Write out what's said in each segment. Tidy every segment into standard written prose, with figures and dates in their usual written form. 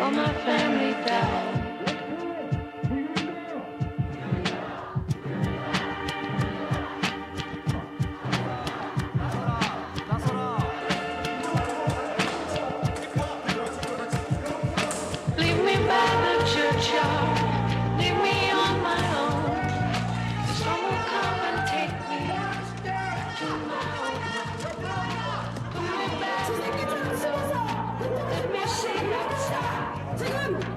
for my family died. Leave me by the churchyard, leave me on my own. Someone will come and take me to my own home. Put me back in the room, let me see outside.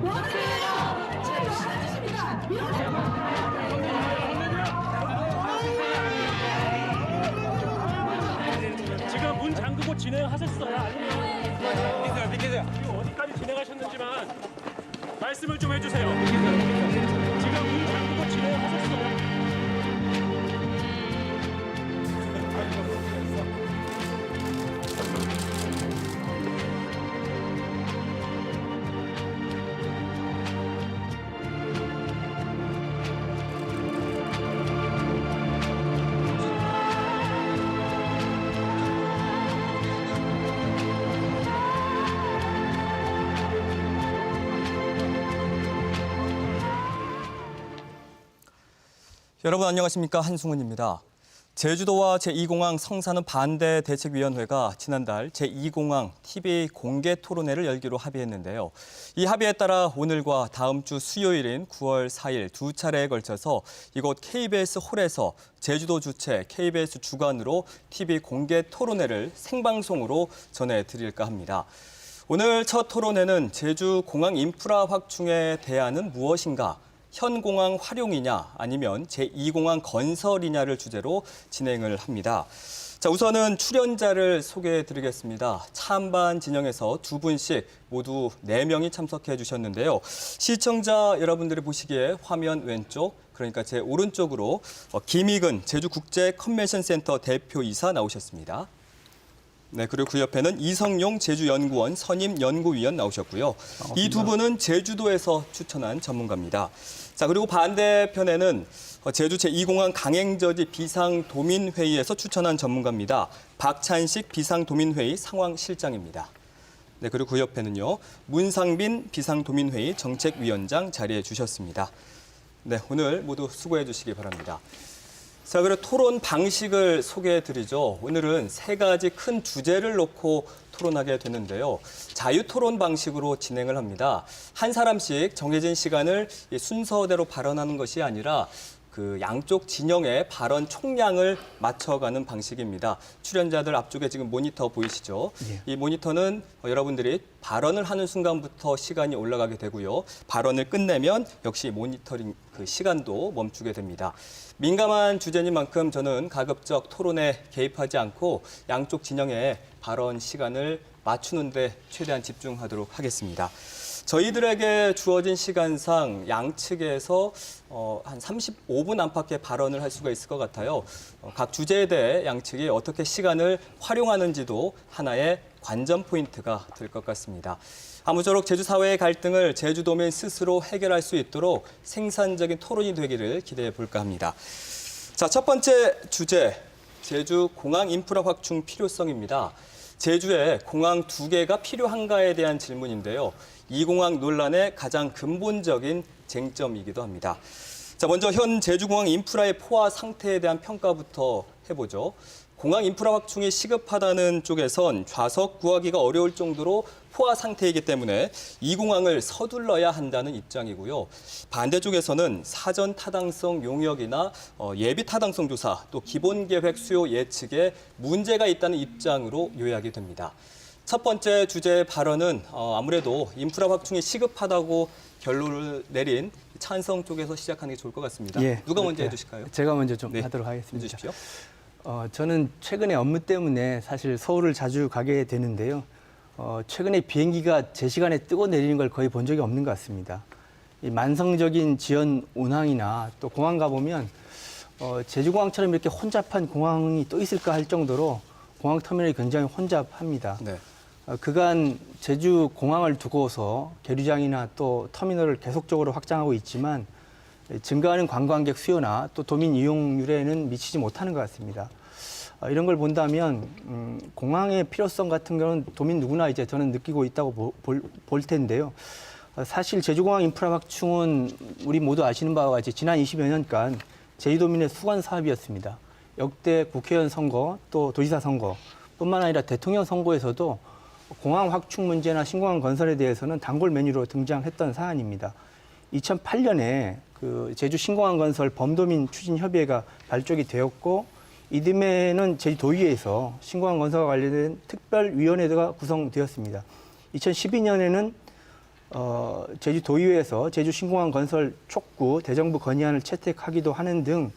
Look at all the places where my family died. 지금 문 잠그고 진행하셨어요? 아니면 비키세요. 지금 어디까지 진행하셨는지만 말씀을 좀 해주세요. 지금 문 잠그고 진행하셨어요? 여러분 안녕하십니까, 한승훈입니다. 제주도와 제2공항 성사는 반대 대책위원회가 지난달 제2공항 TV 공개 토론회를 열기로 합의했는데요. 이 합의에 따라 오늘과 다음 주 수요일인 9월 4일 두 차례에 걸쳐서 이곳 KBS 홀에서 제주도 주최 KBS 주관으로 TV 공개 토론회를 생방송으로 전해드릴까 합니다. 오늘 첫 토론회는 제주 공항 인프라 확충에 대안은 무엇인가? 현 공항 활용이냐 아니면 제2공항 건설이냐를 주제로 진행을 합니다. 자, 우선은 출연자를 소개해드리겠습니다. 찬반 진영에서 두 분씩 모두 4명이 참석해 주셨는데요. 시청자 여러분들이 보시기에 화면 왼쪽, 그러니까 제 오른쪽으로 김익은 제주국제컨벤션센터 대표이사 나오셨습니다. 네, 그리고 그 옆에는 이성용 제주연구원 선임연구위원 나오셨고요. 이 두 분은 제주도에서 추천한 전문가입니다. 자, 그리고 반대편에는 제주 제2공항 강행저지 비상도민회의에서 추천한 전문가입니다. 박찬식 비상도민회의 상황실장입니다. 네, 그리고 그 옆에는요, 문상빈 비상도민회의 정책위원장 자리해 주셨습니다. 네, 오늘 모두 수고해 주시기 바랍니다. 자, 그리고 토론 방식을 소개해드리죠. 오늘은 3가지 큰 주제를 놓고 토론하게 되는데요. 자유토론 방식으로 진행을 합니다. 한 사람씩 정해진 시간을 순서대로 발언하는 것이 아니라 그 양쪽 진영의 발언 총량을 맞춰가는 방식입니다. 출연자들 앞쪽에 지금 모니터 보이시죠? 예. 이 모니터는 여러분들이 발언을 하는 순간부터 시간이 올라가게 되고요. 발언을 끝내면 역시 모니터링 그 시간도 멈추게 됩니다. 민감한 주제니만큼 저는 가급적 토론에 개입하지 않고 양쪽 진영의 발언 시간을 맞추는 데 최대한 집중하도록 하겠습니다. 저희들에게 주어진 시간상 양측에서 한 35분 안팎의 발언을 할 수가 있을 것 같아요. 각 주제에 대해 양측이 어떻게 시간을 활용하는지도 하나의 관전 포인트가 될 것 같습니다. 아무쪼록 제주 사회의 갈등을 제주도민 스스로 해결할 수 있도록 생산적인 토론이 되기를 기대해 볼까 합니다. 자, 첫 번째 주제, 제주 공항 인프라 확충 필요성입니다. 제주에 공항 2개가 필요한가에 대한 질문인데요. 이 공항 논란의 가장 근본적인 쟁점이기도 합니다. 자, 먼저 현 제주공항 인프라의 포화 상태에 대한 평가부터 해보죠. 공항 인프라 확충이 시급하다는 쪽에선 좌석 구하기가 어려울 정도로 포화 상태이기 때문에 이 공항을 서둘러야 한다는 입장이고요. 반대쪽에서는 사전 타당성 용역이나 예비 타당성 조사, 또 기본 계획 수요 예측에 문제가 있다는 입장으로 요약이 됩니다. 첫 번째 주제 발언은 아무래도 인프라 확충이 시급하다고 결론을 내린 찬성 쪽에서 시작하는 게 좋을 것 같습니다. 예, 누가 먼저 해주실까요? 제가 먼저 좀 네, 하도록 하겠습니다. 해주십시오. 저는 최근에 업무 때문에 사실 서울을 자주 가게 되는데요. 최근에 비행기가 제 시간에 뜨고 내리는 걸 거의 본 적이 없는 것 같습니다. 이 만성적인 지연 운항이나 또 공항 가보면 제주공항처럼 이렇게 혼잡한 공항이 또 있을까 할 정도로 공항 터미널이 굉장히 혼잡합니다. 네. 그간 제주 공항을 두고서 계류장이나 또 터미널을 계속적으로 확장하고 있지만 증가하는 관광객 수요나 또 도민 이용률에는 미치지 못하는 것 같습니다. 이런 걸 본다면 공항의 필요성 같은 경우는 도민 누구나 이제 저는 느끼고 있다고 볼 텐데요. 사실 제주공항 인프라 확충은 우리 모두 아시는 바와 같이 지난 20여 년간 제주도민의 수건 사업이었습니다. 역대 국회의원 선거 또 도지사 선거뿐만 아니라 대통령 선거에서도 공항 확충 문제나 신공항 건설에 대해서는 단골 메뉴로 등장했던 사안입니다. 2008년에 그 제주 신공항 건설 범도민 추진 협의회가 발족이 되었고 이듬해는 제주도의회에서 신공항 건설과 관련된 특별위원회가 구성되었습니다. 2012년에는 제주도의회에서 제주 신공항 건설 촉구 대정부 건의안을 채택하기도 하는 등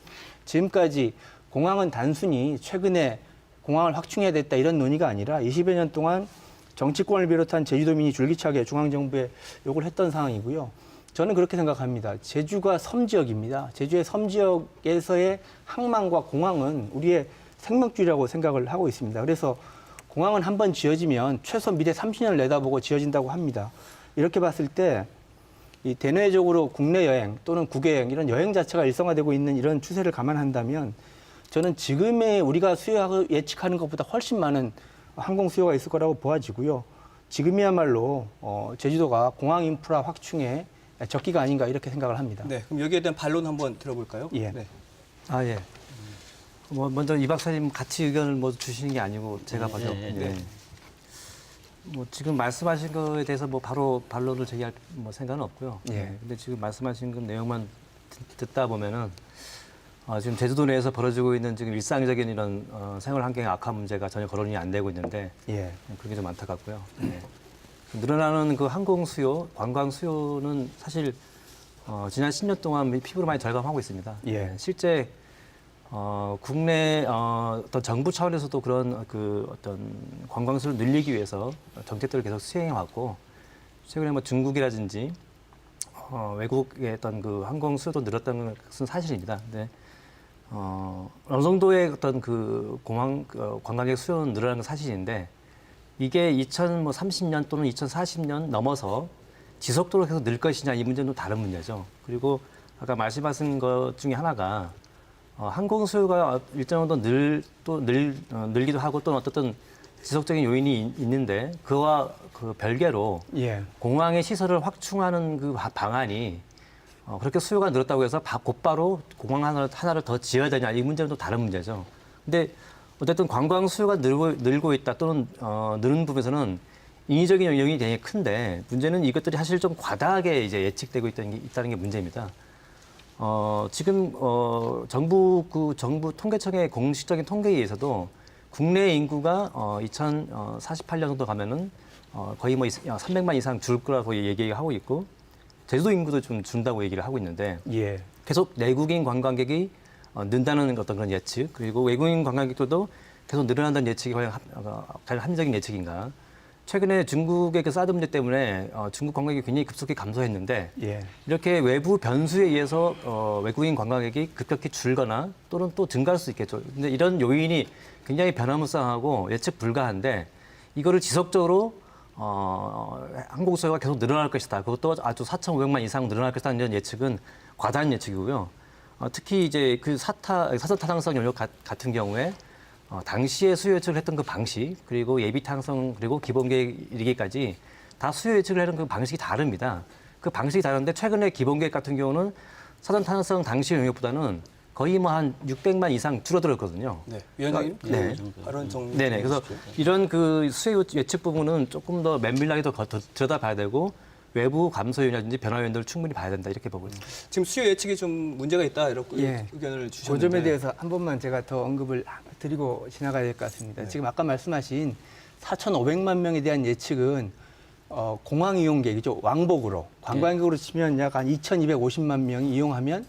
지금까지 공항은 단순히 최근에 공항을 확충해야 됐다 이런 논의가 아니라 20여 년 동안 정치권을 비롯한 제주도민이 줄기차게 중앙정부에 요구를 했던 상황이고요. 저는 그렇게 생각합니다. 제주가 섬지역입니다. 제주의 섬지역에서의 항만과 공항은 우리의 생명줄이라고 생각을 하고 있습니다. 그래서 공항은 한번 지어지면 최소 미래 30년을 내다보고 지어진다고 합니다. 이렇게 봤을 때 이 대내적으로 국내 여행 또는 국외 여행 이런 여행 자체가 일상화되고 있는 이런 추세를 감안한다면 저는 지금의 우리가 수요하고 예측하는 것보다 훨씬 많은 항공 수요가 있을 거라고 보아지고요. 지금이야말로 제주도가 공항 인프라 확충에 적기가 아닌가 이렇게 생각을 합니다. 네, 그럼 여기에 대한 반론 한번 들어볼까요? 예. 네. 아, 예. 먼저 이 박사님 같이 의견을 뭐 주시는 게 아니고 제가 봐서. 네. 뭐 지금 말씀하신 거에 대해서 뭐 바로 반론을 제기할 뭐 생각은 없고요. 예. 근데 지금 말씀하신 그 내용만 듣다 보면은 지금 제주도 내에서 벌어지고 있는 지금 일상적인 이런 생활 환경의 악화 문제가 전혀 거론이 안 되고 있는데 예. 그게 좀 안타깝고요. 네. 늘어나는 그 항공 수요, 관광 수요는 사실 지난 10년 동안 피부로 많이 절감하고 있습니다. 예. 실제 국내 어떤 정부 차원에서도 그런 그 어떤 관광 수를 늘리기 위해서 정책들을 계속 수행해 왔고 최근에 뭐 중국이라든지 외국의 어떤 그 항공 수요도 늘었다는 것은 사실입니다. 근데 어느 정도의 어떤 그 공항 관광객 수요는 늘어나는 건 사실인데 이게 2030년 또는 2040년 넘어서 지속적으로 계속 늘 것이냐 이 문제는 또 다른 문제죠. 그리고 아까 말씀하신 것 중에 하나가 항공 수요가 일정 정도 늘기도 하고 또는 어떤 지속적인 요인이 있는데 그와 그 별개로 예. 공항의 시설을 확충하는 그 방안이 그렇게 수요가 늘었다고 해서 곧바로 공항 하나를 더 지어야 되냐 이 문제는 또 다른 문제죠. 근데 어쨌든 관광 수요가 늘고 있다 또는 느는 부분에서는 인위적인 영향이 되게 큰데 문제는 이것들이 사실 좀 과다하게 이제 예측되고 있다는 게 문제입니다. 지금 정부 통계청의 공식적인 통계에 의해서도 국내 인구가 2048년 정도 가면은 거의 뭐 300만 이상 줄 거라고 얘기하고 있고 제주도 인구도 좀 준다고 얘기를 하고 있는데 예. 계속 내국인 관광객이 는다는 어떤 그런 예측 그리고 외국인 관광객들도 계속 늘어난다는 예측이 과연 합리적인 예측인가? 최근에 중국의 그 사드 문제 때문에 중국 관광객이 굉장히 급속히 감소했는데 예. 이렇게 외부 변수에 의해서 외국인 관광객이 급격히 줄거나 또는 또 증가할 수 있겠죠. 근데 이런 요인이 굉장히 변화무쌍하고 예측 불가한데 이거를 지속적으로 항공 수요가 계속 늘어날 것이다. 그것도 아주 4,500만 이상 늘어날 것이다. 이런 예측은 과다한 예측이고요. 특히 이제 그 사선 타당성 연료 같은 경우에 당시에 수요 예측을 했던 그 방식 그리고 예비 타당성 그리고 기본 계획 이르기까지 다 수요 예측을 하는 그 방식이 다릅니다. 그 방식이 다른데 최근에 기본 계획 같은 경우는 사전 타당성 당시 영역보다는 거의 뭐 한 600만 이상 줄어들었거든요. 네. 위원장님, 네. 발언 정리. 네네. 그래서 이런 그 수요 예측 부분은 조금 더 면밀하게 더 들여다봐야 되고 외부 감소 요인이라든지 변화 요인들을 충분히 봐야 된다 이렇게 보고 있습니다. 지금 수요 예측이 좀 문제가 있다 이렇게 예. 의견을 그 주셨는데. 점에 대해서 한 번만 제가 더 언급을 드리고 지나가야 될 것 같습니다. 네. 지금 아까 말씀하신 4,500만 명에 대한 예측은 공항 이용객이죠. 왕복으로. 관광객으로 치면 약 한 2,250만 명이 이용하면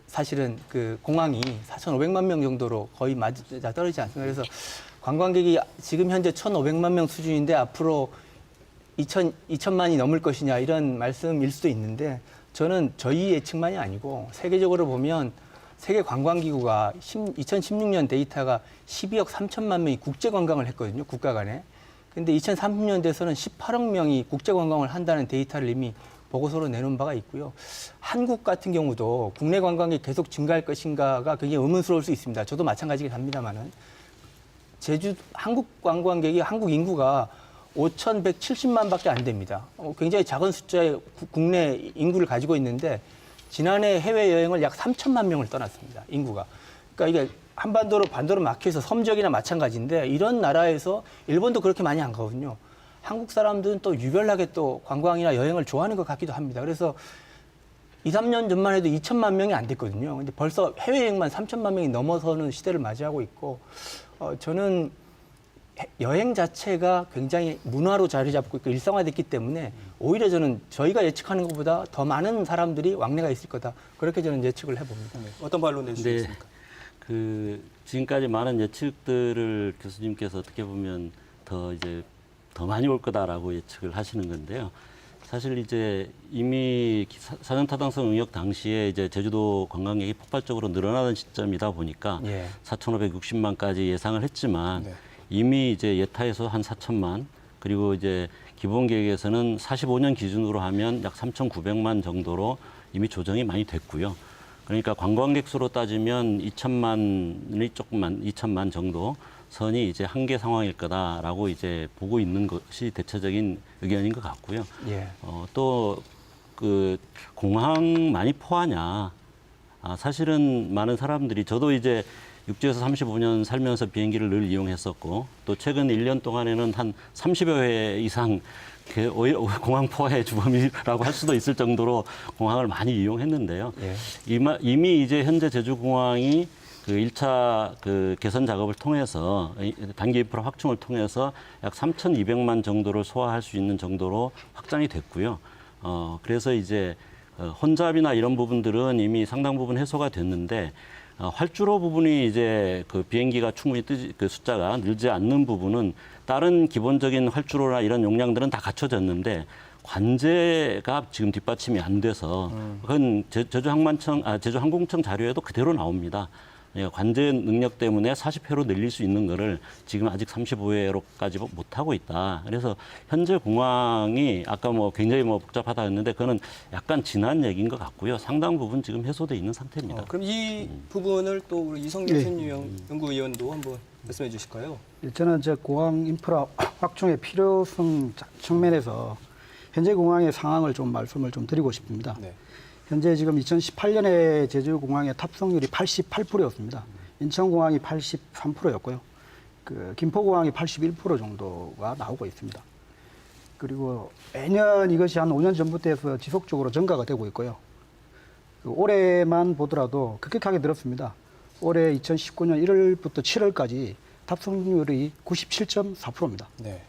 사실은 그 공항이 4,500만 명 정도로 거의 맞아 떨어지지 않습니다. 그래서 관광객이 지금 현재 1,500만 명 수준인데 앞으로 2천만이 넘을 것이냐 이런 말씀일 수도 있는데 저는 저희 예측만이 아니고 세계적으로 보면 세계 관광기구가 2016년 데이터가 12억 3천만 명이 국제 관광을 했거든요. 국가 간에. 근데 2030년 돼서는 18억 명이 국제 관광을 한다는 데이터를 이미 보고서로 내놓은 바가 있고요. 한국 같은 경우도 국내 관광이 계속 증가할 것인가가 굉장히 의문스러울 수 있습니다. 저도 마찬가지긴 합니다만은 한국 관광객이 한국 인구가 5,170만밖에 안 됩니다. 굉장히 작은 숫자의 국내 인구를 가지고 있는데 지난해 해외 여행을 약 3천만 명을 떠났습니다. 인구가. 그러니까 이게 한반도로 반도로 막혀서 섬적이나 마찬가지인데 이런 나라에서 일본도 그렇게 많이 안 가거든요. 한국 사람들은 또 유별나게 또 관광이나 여행을 좋아하는 것 같기도 합니다. 그래서 2, 3년 전만 해도 2천만 명이 안 됐거든요. 근데 벌써 해외여행만 3천만 명이 넘어서는 시대를 맞이하고 있고, 저는 여행 자체가 굉장히 문화로 자리 잡고 있고 일상화됐기 때문에 오히려 저는 저희가 예측하는 것보다 더 많은 사람들이 왕래가 있을 거다. 그렇게 저는 예측을 해봅니다. 어떤 반론 네, 내주시겠습니까? 지금까지 많은 예측들을 교수님께서 어떻게 보면 더 많이 올 거다라고 예측을 하시는 건데요. 사실 이제 이미 사전타당성 응역 당시에 이제 제주도 관광객이 폭발적으로 늘어나던 시점이다 보니까 예. 4,560만까지 예상을 했지만 네. 이미 이제 예타에서 한 4천만 그리고 이제 기본 계획에서는 45년 기준으로 하면 약 3,900만 정도로 이미 조정이 많이 됐고요. 그러니까 관광객 수로 따지면 2천만 정도 선이 이제 한계 상황일 거다라고 이제 보고 있는 것이 대체적인 의견인 것 같고요. 예. 또 그 공항 많이 포하냐? 사실은 많은 사람들이 저도 이제 육지에서 35년 살면서 비행기를 늘 이용했었고 또 최근 1년 동안에는 한 30여 회 이상 공항 포화의 주범이라고 할 수도 있을 정도로 공항을 많이 이용했는데요. 예. 이미 이제 현재 제주공항이 그 1차 그 개선 작업을 통해서 단기 인프라 확충을 통해서 약 3,200만 정도를 소화할 수 있는 정도로 확장이 됐고요. 그래서 이제 혼잡이나 이런 부분들은 이미 상당 부분 해소가 됐는데 활주로 부분이 이제 그 비행기가 충분히 그 숫자가 늘지 않는 부분은 다른 기본적인 활주로나 이런 용량들은 다 갖춰졌는데 관제가 지금 뒷받침이 안 돼서 그건 제주항공청 자료에도 그대로 나옵니다. 관제 능력 때문에 40회로 늘릴 수 있는 거를 지금 아직 35회로까지 못 하고 있다. 그래서 현재 공항이 아까 굉장히 복잡하다 했는데 그거는 약간 지난 얘기인 것 같고요. 상당 부분 지금 해소돼 있는 상태입니다. 그럼 이 부분을 또 우리 이성균 연구위원도 한번 말씀해 주실까요? 저는 이제 공항 인프라 확충의 필요성 측면에서 현재 공항의 상황을 좀 말씀을 좀 드리고 싶습니다. 네. 현재 지금 2018년에 제주공항의 탑승률이 88%였습니다. 인천공항이 83%였고요. 그 김포공항이 81% 정도가 나오고 있습니다. 그리고 매년 이것이 한 5년 전부터 해서 지속적으로 증가가 되고 있고요. 그 올해만 보더라도 급격하게 늘었습니다. 올해 2019년 1월부터 7월까지 탑승률이 97.4%입니다. 네.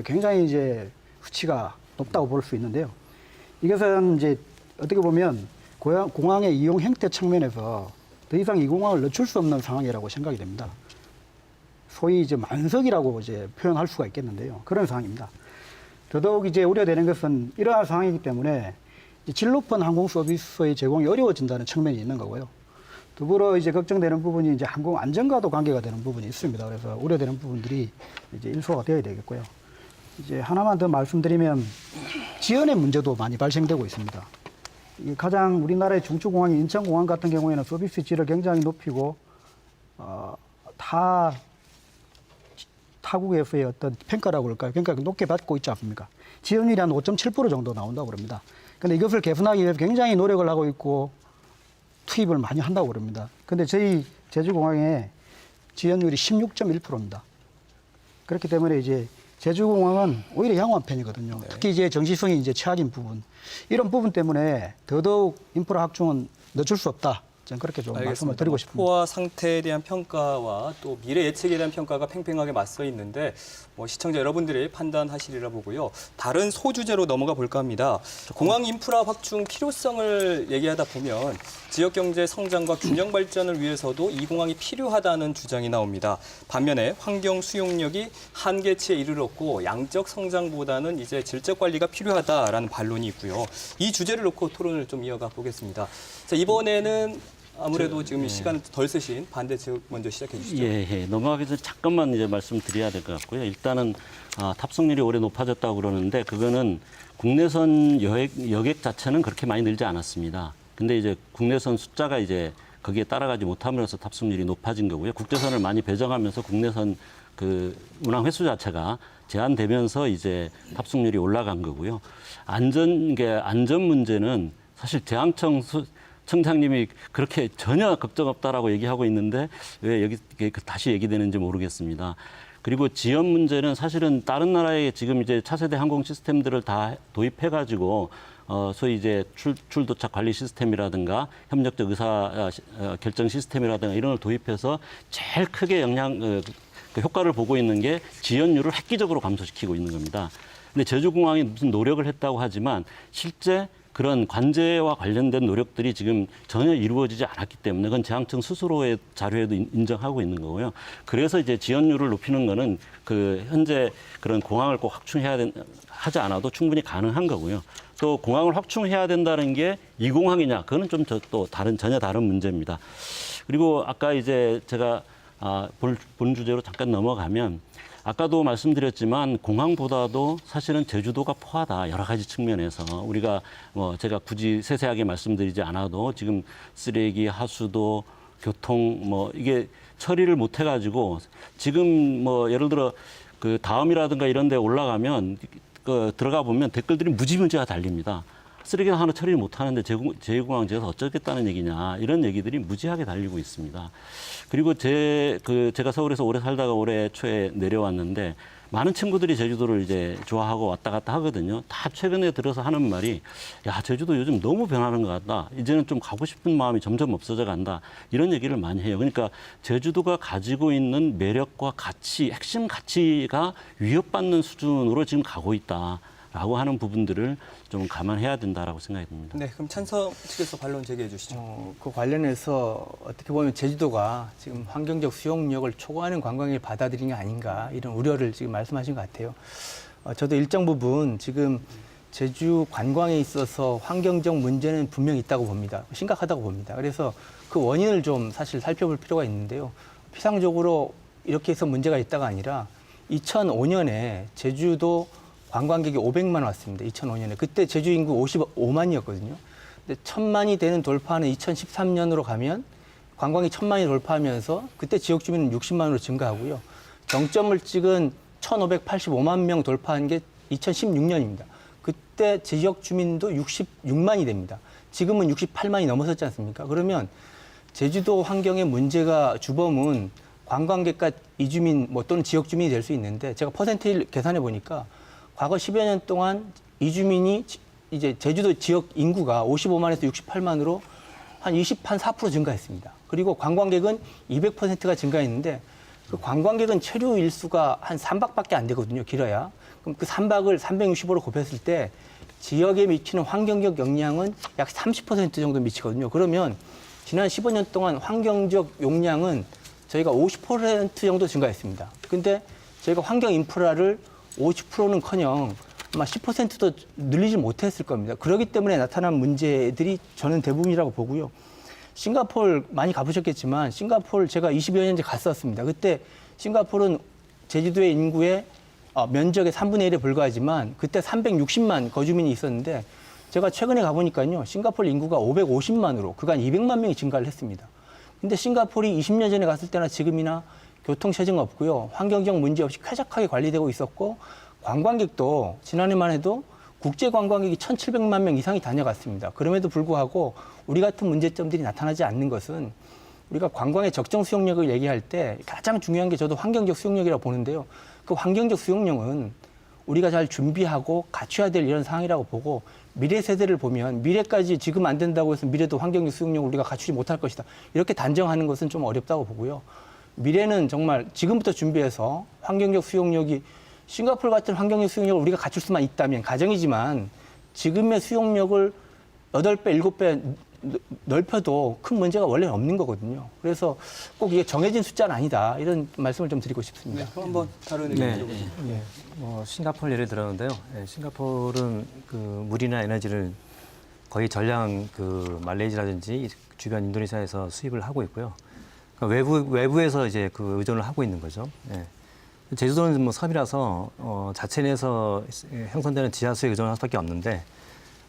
굉장히 이제 수치가 높다고 볼 수 있는데요. 이것은 이제 어떻게 보면 공항의 이용 형태 측면에서 더 이상 이 공항을 늦출 수 없는 상황이라고 생각이 됩니다. 소위 이제 만석이라고 이제 표현할 수가 있겠는데요. 그런 상황입니다. 더더욱 이제 우려되는 것은 이러한 상황이기 때문에 질 높은 항공 서비스의 제공이 어려워진다는 측면이 있는 거고요. 더불어 이제 걱정되는 부분이 이제 항공 안전과도 관계가 되는 부분이 있습니다. 그래서 우려되는 부분들이 이제 일소가 되어야 되겠고요. 이제 하나만 더 말씀드리면 지연의 문제도 많이 발생되고 있습니다. 가장 우리나라의 중추공항인 인천공항 같은 경우에는 서비스 질을 굉장히 높이고 타국에서의 어떤 평가라고 할까요? 평가가 높게 받고 있지 않습니까? 지연율이 한 5.7% 정도 나온다고 그럽니다. 그런데 이것을 개선하기 위해서 굉장히 노력을 하고 있고 투입을 많이 한다고 그럽니다. 그런데 저희 제주공항의 지연율이 16.1%입니다. 그렇기 때문에 이제 제주공항은 오히려 양호한 편이거든요. 네. 특히 이제 정시성이 이제 최악인 부분. 이런 부분 때문에 더더욱 인프라 확충은 늦출 수 없다. 저는 그렇게 좀 말씀을 드리고 싶습니다. 포화 상태에 대한 평가와 또 미래 예측에 대한 평가가 팽팽하게 맞서 있는데 시청자 여러분들이 판단하시리라 보고요. 다른 소주제로 넘어가 볼까 합니다. 공항 인프라 확충 필요성을 얘기하다 보면 지역 경제 성장과 균형 발전을 위해서도 이 공항이 필요하다는 주장이 나옵니다. 반면에 환경 수용력이 한계치에 이르렀고 양적 성장보다는 이제 질적 관리가 필요하다라는 반론이 있고요. 이 주제를 놓고 토론을 좀 이어가 보겠습니다. 자, 이번에는 아무래도 지금 시간을 덜 쓰신 반대 측 먼저 시작해 주시죠. 넘어가기 전에 잠깐만 이제 말씀드려야 될 것 같고요. 일단은 탑승률이 올해 높아졌다고 그러는데 그거는 국내선 여객 자체는 그렇게 많이 늘지 않았습니다. 근데 이제 국내선 숫자가 이제 거기에 따라가지 못함으로써 탑승률이 높아진 거고요. 국제선을 많이 배정하면서 국내선 그 운항 횟수 자체가 제한되면서 이제 탑승률이 올라간 거고요. 안전 문제는 사실 대항청 청장님이 그렇게 전혀 걱정 없다라고 얘기하고 있는데 왜 여기 다시 얘기되는지 모르겠습니다. 그리고 지연 문제는 사실은 다른 나라에 지금 이제 차세대 항공 시스템들을 다 도입해가지고 소위 이제 출도착 관리 시스템이라든가 협력적 의사 결정 시스템이라든가 이런 걸 도입해서 제일 크게 그 효과를 보고 있는 게 지연율을 획기적으로 감소시키고 있는 겁니다. 근데 제주공항이 무슨 노력을 했다고 하지만 실제 그런 관제와 관련된 노력들이 지금 전혀 이루어지지 않았기 때문에 그건 제항청 스스로의 자료에도 인정하고 있는 거고요. 그래서 이제 지연율을 높이는 거는 그 현재 그런 공항을 꼭 하지 않아도 충분히 가능한 거고요. 또 공항을 확충해야 된다는 게 이 공항이냐? 그거는 좀 또 전혀 다른 문제입니다. 그리고 아까 이제 제가 본 주제로 잠깐 넘어가면 아까도 말씀드렸지만 공항보다도 사실은 제주도가 포하다 여러 가지 측면에서 우리가 제가 굳이 세세하게 말씀드리지 않아도 지금 쓰레기, 하수도, 교통 이게 처리를 못 해가지고 지금 예를 들어 그 다음이라든가 이런 데 올라가면 들어가 보면 댓글들이 무지무지가 달립니다. 쓰레기 하나 처리를 못 하는데 제2공항 지어서 어쩌겠다는 얘기냐 이런 얘기들이 무지하게 달리고 있습니다. 그리고 제가 서울에서 오래 살다가 올해 초에 내려왔는데 많은 친구들이 제주도를 이제 좋아하고 왔다 갔다 하거든요. 다 최근에 들어서 하는 말이 야 제주도 요즘 너무 변하는 것 같다. 이제는 좀 가고 싶은 마음이 점점 없어져 간다. 이런 얘기를 많이 해요. 그러니까 제주도가 가지고 있는 매력과 가치, 핵심 가치가 위협받는 수준으로 지금 가고 있다. 라고 하는 부분들을 좀 감안해야 된다라고 생각이 듭니다. 네, 그럼 찬성 측에서 반론 제기해 주시죠. 그 관련해서 어떻게 보면 제주도가 지금 환경적 수용력을 초과하는 관광을 받아들인 게 아닌가 이런 우려를 지금 말씀하신 것 같아요. 저도 일정 부분 지금 제주 관광에 있어서 환경적 문제는 분명히 있다고 봅니다. 심각하다고 봅니다. 그래서 그 원인을 좀 사실 살펴볼 필요가 있는데요. 피상적으로 이렇게 해서 문제가 있다가 아니라 2005년에 제주도 관광객이 500만 왔습니다. 2005년에. 그때 제주 인구 55만이었거든요. 근데 1000만이 되는 돌파는 2013년으로 가면 관광이 1000만이 돌파하면서 그때 지역 주민은 60만으로 증가하고요. 정점을 찍은 1585만 명 돌파한 게 2016년입니다. 그때 지역 주민도 66만이 됩니다. 지금은 68만이 넘어섰지 않습니까? 그러면 제주도 환경의 문제가 주범은 관광객과 이주민 또는 지역 주민이 될 수 있는데 제가 퍼센테이지를 계산해 보니까 과거 10여 년 동안 이주민이 이제 제주도 지역 인구가 55만에서 68만으로 한 4% 증가했습니다. 그리고 관광객은 200%가 증가했는데 그 관광객은 체류 일수가 한 3박밖에 안 되거든요. 길어야. 그럼 그 3박을 365로 곱했을 때 지역에 미치는 환경적 영향은 약 30% 정도 미치거든요. 그러면 지난 15년 동안 환경적 용량은 저희가 50% 정도 증가했습니다. 근데 저희가 환경 인프라를 50%는커녕 아마 10%도 늘리지 못했을 겁니다. 그렇기 때문에 나타난 문제들이 저는 대부분이라고 보고요. 싱가포르 많이 가보셨겠지만 싱가포르 제가 20여 년째 갔었습니다. 그때 싱가포르는 제주도의 인구의 면적의 3분의 1에 불과하지만 그때 360만 거주민이 있었는데 제가 최근에 가보니까요. 싱가포르 인구가 550만으로 그간 200만 명이 증가를 했습니다. 근데 싱가포르이 20년 전에 갔을 때나 지금이나 교통체증 없고요. 환경적 문제 없이 쾌적하게 관리되고 있었고 관광객도 지난해만 해도 국제 관광객이 1,700만 명 이상이 다녀갔습니다. 그럼에도 불구하고 우리 같은 문제점들이 나타나지 않는 것은 우리가 관광의 적정 수용력을 얘기할 때 가장 중요한 게 저도 환경적 수용력이라고 보는데요. 그 환경적 수용력은 우리가 잘 준비하고 갖춰야 될 이런 상황이라고 보고 미래 세대를 보면 미래까지 지금 안 된다고 해서 미래도 환경적 수용력을 우리가 갖추지 못할 것이다. 이렇게 단정하는 것은 좀 어렵다고 보고요. 미래는 정말 지금부터 준비해서 환경적 수용력이 싱가포르 같은 환경적 수용력을 우리가 갖출 수만 있다면 가정이지만 지금의 수용력을 8배, 7배 넓혀도 큰 문제가 원래 없는 거거든요. 그래서 꼭 이게 정해진 숫자는 아니다. 이런 말씀을 좀 드리고 싶습니다. 네, 그럼 한번 다른 의견 네. 들어보시죠. 싱가포르 예를 들었는데요. 싱가포르는 그 물이나 에너지를 거의 전량 그 말레이시아라든지 주변 인도네시아에서 수입을 하고 있고요. 그러니까 외부에서 이제 그 의존을 하고 있는 거죠. 제주도는 섬이라서 자체 내에서 형성되는 지하수에 의존할 수밖에 없는데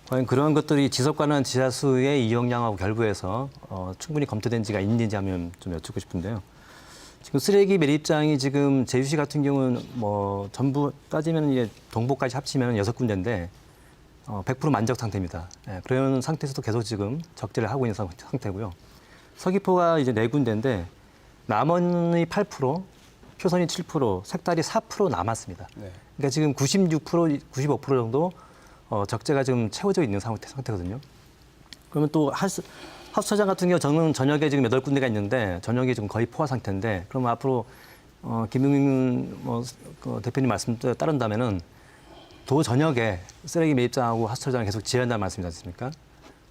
과연 그런 것들이 지속 가능한 지하수의 이용량하고 결부해서 충분히 검토된지가 있는지 하면 좀 여쭙고 싶은데요. 지금 쓰레기 매립장이 지금 제주시 같은 경우는 뭐 전부 따지면 이제 동보까지 합치면 6군데인데 100% 만족 상태입니다. 예, 그런 상태에서도 계속 지금 적재를 하고 있는 상태고요. 서귀포가 이제 4군데인데 남원이 8%, 표선이 7%, 색달이 4% 남았습니다. 네. 그러니까 지금 96%, 95% 정도 적재가 지금 채워져 있는 상태거든요. 그러면 또 하수처장 같은 경우 저녁에 지금 8군데가 있는데 저녁에 지금 거의 포화 상태인데 그러면 앞으로 김용민 대표님 말씀에 따른다면은 도 저녁에 쓰레기 매입장하고 하수처장을 계속 지어야 한다는 말씀이지 않습니까?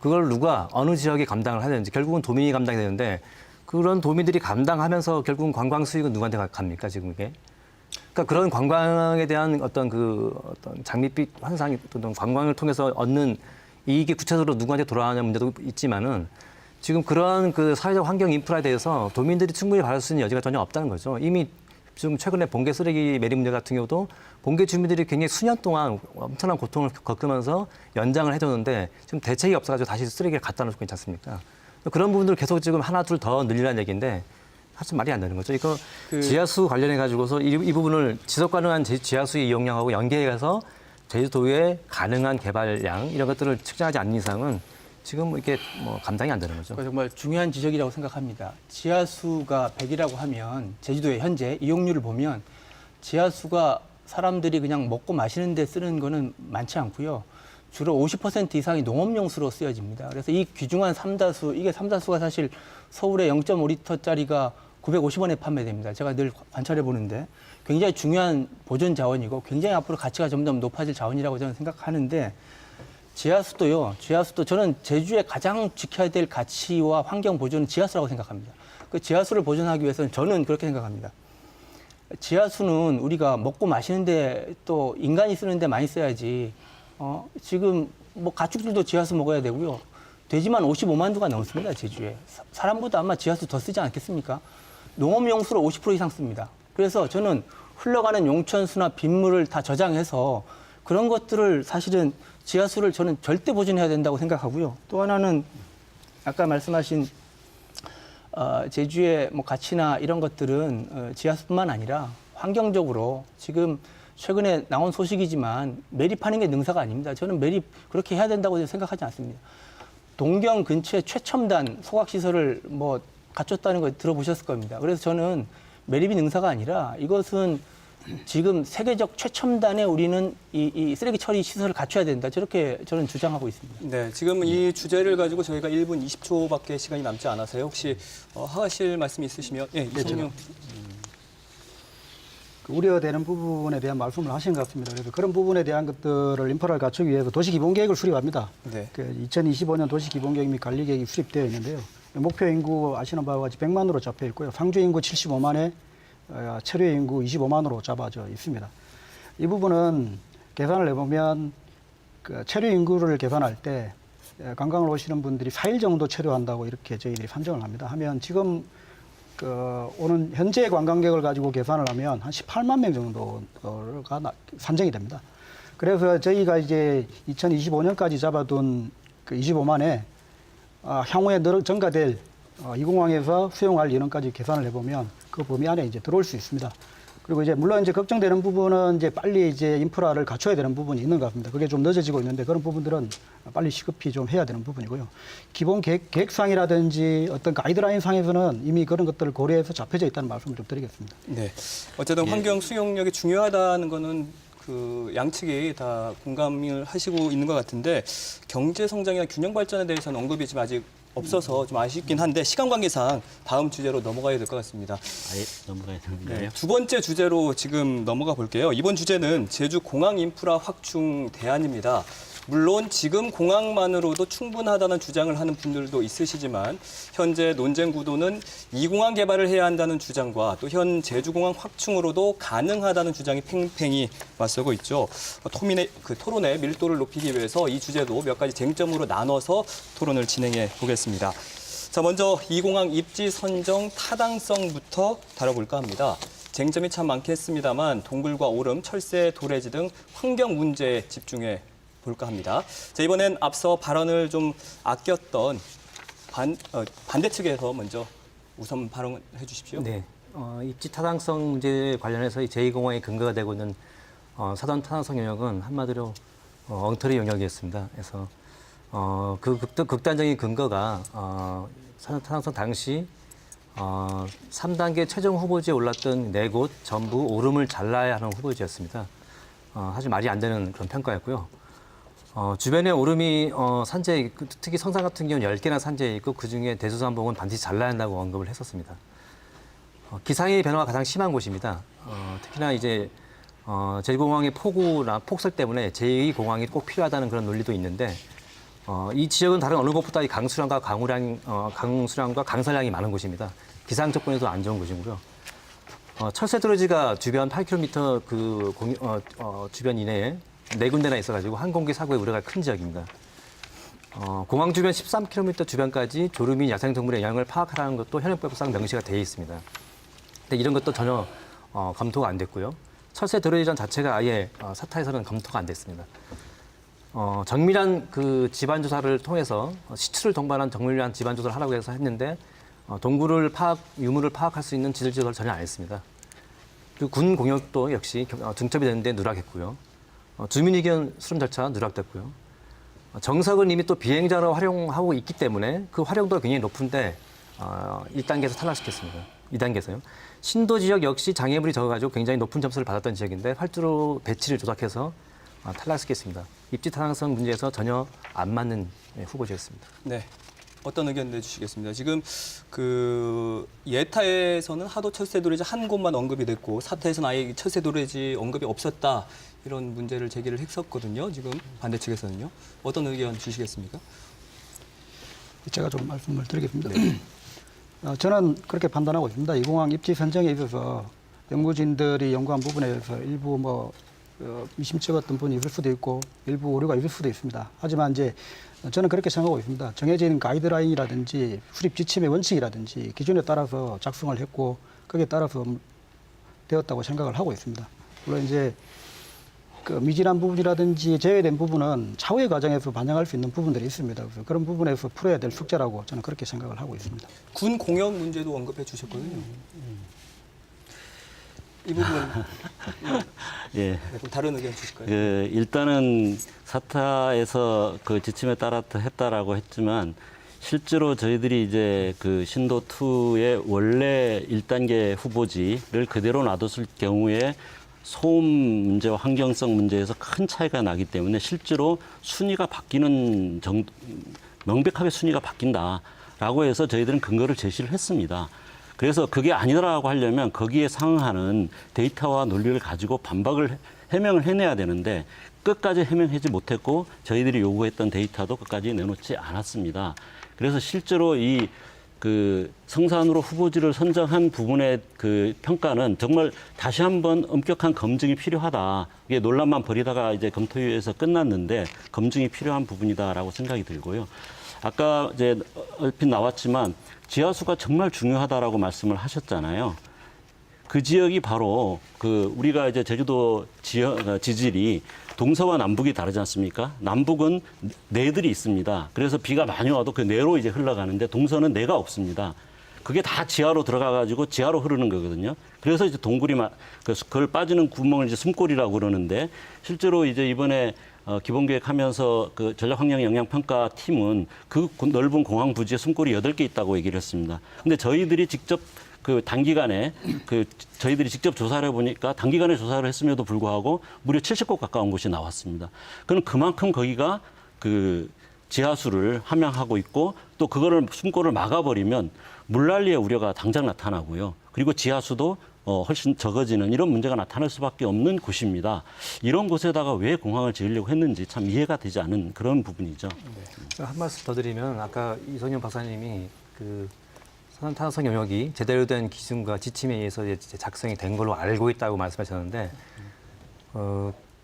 그걸 누가 어느 지역이 감당을 해야 되는지 결국은 도민이 감당이 되는데 그런 도민들이 감당하면서 결국은 관광 수익은 누구한테 갑니까 지금 이게? 그러니까 그런 관광에 대한 어떤 장밋빛 환상, 어떤 관광을 통해서 얻는 이익이 구체적으로 누구한테 돌아가는 문제도 있지만은 지금 그런 그 사회적 환경 인프라에 대해서 도민들이 충분히 받을 수 있는 여지가 전혀 없다는 거죠. 이미 지금 최근에 본계 쓰레기 매립 문제 같은 경우도 본계 주민들이 굉장히 수년 동안 엄청난 고통을 겪으면서 연장을 해줬는데 지금 대책이 없어가지고 다시 쓰레기를 갖다 놓고 있지 않습니까? 그런 부분들을 계속 지금 하나 둘 더 늘리라는 얘기인데 사실 말이 안 되는 거죠. 이거 지하수 관련해 가지고서 이 부분을 지속 가능한 지하수의 이용량하고 연계해서 제주도의 가능한 개발량 이런 것들을 측정하지 않는 이상은 지금 이게 뭐 감당이 안 되는 거죠. 정말 중요한 지적이라고 생각합니다. 지하수가 100이라고 하면 제주도의 현재 이용률을 보면 지하수가 사람들이 그냥 먹고 마시는 데 쓰는 거는 많지 않고요. 주로 50% 이상이 농업용수로 쓰여집니다. 그래서 이 귀중한 삼다수, 이게 삼다수가 사실 서울에 0.5리터짜리가 950원에 판매됩니다. 제가 늘 관찰해 보는데 굉장히 중요한 보존 자원이고 굉장히 앞으로 가치가 점점 높아질 자원이라고 저는 생각하는데 지하수도요. 지하수도 저는 제주에 가장 지켜야 될 가치와 환경 보존은 지하수라고 생각합니다. 그 지하수를 보존하기 위해서는 저는 그렇게 생각합니다. 지하수는 우리가 먹고 마시는데 또 인간이 쓰는데 많이 써야지. 지금 뭐 가축들도 지하수 먹어야 되고요. 돼지만 55만 두가 넘습니다. 제주에. 사람보다 아마 지하수 더 쓰지 않겠습니까? 농업용수로 50% 이상 씁니다. 그래서 저는 흘러가는 용천수나 빗물을 다 저장해서 그런 것들을 사실은 지하수를 저는 절대 보존해야 된다고 생각하고요. 또 하나는 아까 말씀하신 제주의 뭐 가치나 이런 것들은 지하수뿐만 아니라 환경적으로 지금 최근에 나온 소식이지만 매립하는 게 능사가 아닙니다. 저는 매립 그렇게 해야 된다고 생각하지 않습니다. 동경 근처에 최첨단 소각시설을 뭐 갖췄다는 거 들어보셨을 겁니다. 그래서 저는 매립이 능사가 아니라 이것은 지금 세계적 최첨단의 우리는 이 쓰레기 처리 시설을 갖춰야 된다. 저렇게 저는 주장하고 있습니다. 네, 지금 이 주제를 가지고 저희가 1분 20초밖에 시간이 남지 않아서요. 혹시 하실 말씀이 있으시면 이성용. 우려되는 부분에 대한 말씀을 하신 것 같습니다. 그래서 그런 부분에 대한 것들을 인프라를 갖추기 위해서 도시기본계획을 수립합니다. 네. 2025년 도시기본계획 및 관리계획이 수립되어 있는데요. 목표 인구 아시는 바와 같이 100만으로 잡혀 있고요. 상주 인구 75만에 체류 인구 25만으로 잡아져 있습니다. 이 부분은 계산을 해보면 그 체류 인구를 계산할 때 관광을 오시는 분들이 4일 정도 체류한다고 이렇게 저희들이 산정을 합니다. 하면 지금 오는 현재 관광객을 가지고 계산을 하면 한 18만 명 정도가 산정이 됩니다. 그래서 저희가 이제 2025년까지 잡아둔 그 25만에 향후에 증가될 이 공항에서 수용할 인원까지 계산을 해보면 그 범위 안에 이제 들어올 수 있습니다. 그리고 이제 물론 이제 걱정되는 부분은 이제 빨리 이제 인프라를 갖춰야 되는 부분이 있는 것 같습니다. 그게 좀 늦어지고 있는데 그런 부분들은 빨리 시급히 좀 해야 되는 부분이고요. 기본 계획상이라든지 어떤 가이드라인 상에서는 이미 그런 것들을 고려해서 잡혀져 있다는 말씀을 좀 드리겠습니다. 네. 어쨌든 환경 수용력이 중요하다는 거는 그 양측이 다 공감을 하시고 있는 것 같은데 경제 성장이나 균형 발전에 대해서는 언급이 지금 아직 없어서 좀 아쉽긴 한데 시간 관계상 다음 주제로 넘어가야 될 것 같습니다. 아예 넘어가야 되는데요. 네, 두 번째 주제로 지금 넘어가 볼게요. 이번 주제는 제주 공항 인프라 확충 대안입니다. 물론 지금 공항만으로도 충분하다는 주장을 하는 분들도 있으시지만 현재 논쟁 구도는 이 공항 개발을 해야 한다는 주장과 또 현 제주공항 확충으로도 가능하다는 주장이 팽팽히 맞서고 있죠. 토론의 밀도를 높이기 위해서 이 주제도 몇 가지 쟁점으로 나눠서 토론을 진행해 보겠습니다. 자, 먼저 이 공항 입지 선정 타당성부터 다뤄볼까 합니다. 쟁점이 참 많겠습니다만 동굴과 오름, 철새, 도래지 등 환경 문제에 집중해 볼까 합니다. 자, 이번엔 앞서 발언을 좀 아꼈던 반대 측에서 먼저 우선 발언해 주십시오. 네. 입지 타당성 문제 관련해서 이 제2공항의 근거가 되고 있는 사전 타당성 영역은 한마디로 엉터리 영역이었습니다. 그래서 그 극단적인 근거가 사전 타당성 당시 3단계 최종 후보지에 올랐던 4곳 전부 오름을 잘라야 하는 후보지였습니다. 사실 말이 안 되는 그런 평가였고요. 주변에 오름이 산재, 특히 성산 같은 경우는 10개나 산재해 있고 그중에 대수산봉은 반드시 잘라야 한다고 언급을 했었습니다. 기상의 변화가 가장 심한 곳입니다. 특히나 이제 제2공항의 폭우나 폭설 때문에 제2공항이 꼭 필요하다는 그런 논리도 있는데 이 지역은 다른 어느 곳보다 이 강수량과 강수량과 강설량이 많은 곳입니다. 기상 조건에도 안 좋은 곳이고요. 철새 도로지가 주변 8km 주변 이내에 4군데나 있어가지고 항공기 사고의 우려가 큰 지역입니다. 공항 주변 13km 주변까지 조류민 야생동물의 영향을 파악하라는 것도 현행법상 명시가 되어 있습니다. 근데 이런 것도 전혀 검토가 안 됐고요. 철새 도로지전 자체가 아예 사타에서는 검토가 안 됐습니다. 정밀한 그 지반 조사를 통해서 시추를 동반한 정밀한 지반 조사를 하라고 해서 했는데 유무를 파악할 수 있는 지질 조사를 전혀 안 했습니다. 그리고 군 공역도 역시 중첩이 되는데 누락했고요. 주민 의견 수렴 절차 누락됐고요. 정석은 이미 또 비행장으로 활용하고 있기 때문에 그 활용도가 굉장히 높은데 1단계에서 탈락시켰습니다. 2단계에서요. 신도 지역 역시 장애물이 적어가지고 굉장히 높은 점수를 받았던 지역인데 활주로 배치를 조작해서 탈락시켰습니다. 입지 타당성 문제에서 전혀 안 맞는 후보지였습니다. 네. 어떤 의견 내주시겠습니다. 지금 그 예타에서는 하도 철새도래지 한 곳만 언급이 됐고 사타에서는 아예 철새도래지 언급이 없었다 이런 문제를 제기를 했었거든요. 지금 반대 측에서는요. 어떤 의견 주시겠습니까? 제가 좀 말씀을 드리겠습니다. 저는 그렇게 판단하고 있습니다. 이 공항 입지 선정에 있어서 연구진들이 연구한 부분에서 일부 미심쩍었던 부분이 있을 수도 있고 일부 오류가 있을 수도 있습니다. 하지만 이제 저는 그렇게 생각하고 있습니다. 정해진 가이드라인이라든지 수립 지침의 원칙이라든지 기준에 따라서 작성을 했고 거기에 따라서 되었다고 생각을 하고 있습니다. 물론 이제 그 미진한 부분이라든지 제외된 부분은 차후의 과정에서 반영할 수 있는 부분들이 있습니다. 그래서 그런 부분에서 풀어야 될 숙제라고 저는 그렇게 생각을 하고 있습니다. 군 공역 문제도 언급해 주셨거든요. 이 부분 예. 좀 다른 의견 주실까요? 일단은 사타에서 그 지침에 따라 했다라고 했지만 실제로 저희들이 이제 그 신도 2의 원래 1단계 후보지를 그대로 놔뒀을 경우에 소음 문제와 환경성 문제에서 큰 차이가 나기 때문에 실제로 순위가 바뀌는 명백하게 순위가 바뀐다라고 해서 저희들은 근거를 제시를 했습니다. 그래서 그게 아니라고 하려면 거기에 상응하는 데이터와 논리를 가지고 반박을 해명을 해내야 되는데 끝까지 해명하지 못했고 저희들이 요구했던 데이터도 끝까지 내놓지 않았습니다. 그래서 실제로 이 그 성산으로 후보지를 선정한 부분의 그 평가는 정말 다시 한번 엄격한 검증이 필요하다. 이게 논란만 벌이다가 이제 검토위에서 끝났는데 검증이 필요한 부분이다라고 생각이 들고요. 아까 이제 얼핏 나왔지만 지하수가 정말 중요하다라고 말씀을 하셨잖아요. 그 지역이 바로 그 우리가 이제 제주도 지질이 동서와 남북이 다르지 않습니까? 남북은 내들이 있습니다. 그래서 비가 많이 와도 그 내로 이제 흘러가는데 동서는 내가 없습니다. 그게 다 지하로 들어가가지고 지하로 흐르는 거거든요. 그래서 이제 동굴이 그걸 빠지는 구멍을 이제 숨골이라고 그러는데 실제로 이제 이번에 기본계획하면서 그 전략환경영향평가 팀은 그 넓은 공항 부지에 숨골이 8개 있다고 얘기를 했습니다. 근데 저희들이 직접 그 단기간에 저희들이 직접 조사를 해보니까 단기간에 조사를 했음에도 불구하고 무려 70곳 가까운 곳이 나왔습니다. 그럼 그만큼 거기가 그 지하수를 함양하고 있고 또 그거를 숨골을 막아버리면 물난리의 우려가 당장 나타나고요. 그리고 지하수도 훨씬 적어지는 이런 문제가 나타날 수밖에 없는 곳입니다. 이런 곳에다가 왜 공항을 지으려고 했는지 참 이해가 되지 않은 그런 부분이죠. 네. 한 말씀 더 드리면 아까 이성현 박사님이 그 산탄성 영역이 제대로 된 기준과 지침에 의해서 이제 작성이 된 걸로 알고 있다고 말씀하셨는데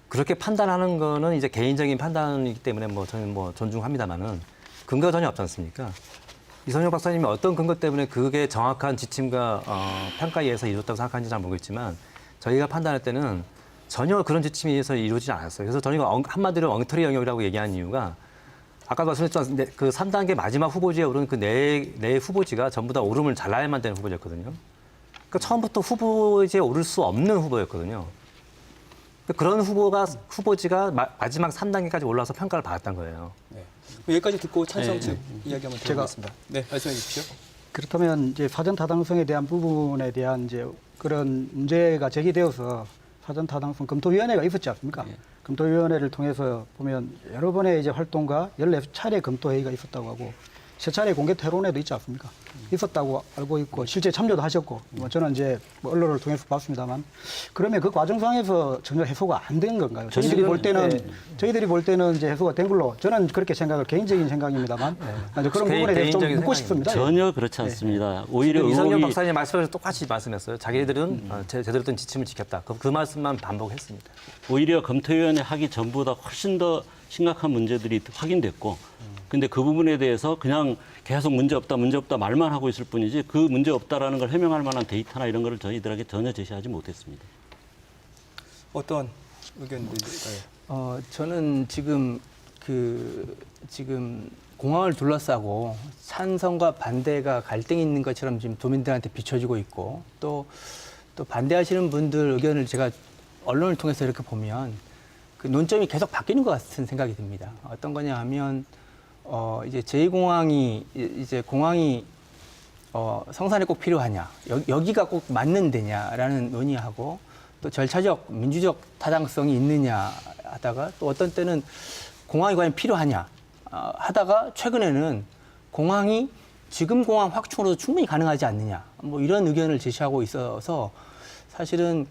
그렇게 판단하는 거는 이제 개인적인 판단이기 때문에 저는 존중합니다만은 근거가 전혀 없지 않습니까? 이성현 박사님이 어떤 근거 때문에 그게 정확한 지침과 평가에 의해서 이루어졌다고 생각하는지 잘 모르겠지만 저희가 판단할 때는 전혀 그런 지침에 의해서 이루어지지 않았어요. 그래서 저희가 한마디로 엉터리 영역이라고 얘기하는 이유가 아까 말씀했지만 그 3단계 마지막 후보지에 오른 그 네 후보지가 전부 다 오름을 잘라야만 되는 후보지였거든요. 그러니까 처음부터 후보지에 오를 수 없는 후보였거든요. 그런 후보지가 마지막 3단계까지 올라와서 평가를 받았던 거예요. 네. 여기까지 듣고 찬성 측 이야기 한번 들어보겠습니다. 네, 말씀해 주십시오. 그렇다면 이제 사전 타당성에 대한 부분에 대한 이제 그런 문제가 제기되어서 사전 타당성 검토위원회가 있었지 않습니까? 검토위원회를 통해서 보면 여러 번의 이제 활동과 14차례 검토회의가 있었다고 하고 3차례 공개 토론회도 있지 않습니까? 있었다고 알고 있고 실제 참여도 하셨고 뭐 저는 이제 뭐 언론을 통해서 봤습니다만 그러면 그 과정상에서 전혀 해소가 안 된 건가요? 저희들이 볼 때는 이제 해소가 된 걸로 저는 그렇게 생각을 개인적인 생각입니다만 그런 부분에 대해서 좀 묻고 싶습니다. 전혀 그렇지 않습니다. 오히려 이성년 의혹이 박사님 말씀하셔서 똑같이 말씀했어요. 자기들은 제대로 된 지침을 지켰다. 그 말씀만 반복했습니다. 오히려 검토위원회 하기 전보다 훨씬 더 심각한 문제들이 확인됐고 근데 그 부분에 대해서 그냥 계속 문제 없다 말만 하고 있을 뿐이지 그 문제 없다라는 걸 해명할 만한 데이터나 이런 거를 저희들에게 전혀 제시하지 못했습니다. 어떤 의견들일까요? 저는 지금 공항을 둘러싸고 찬성과 반대가 갈등이 있는 것처럼 지금 도민들한테 비춰지고 있고 또 반대하시는 분들 의견을 제가 언론을 통해서 이렇게 보면 그 논점이 계속 바뀌는 것 같은 생각이 듭니다. 어떤 거냐 하면 이제 제2공항이 이제 공항이 성산에 꼭 필요하냐, 여기가 꼭 맞는 데냐라는 논의하고 또 절차적 민주적 타당성이 있느냐 하다가 또 어떤 때는 공항이 과연 필요하냐 하다가 최근에는 공항이 지금 공항 확충으로도 충분히 가능하지 않느냐 뭐 이런 의견을 제시하고 있어서 사실은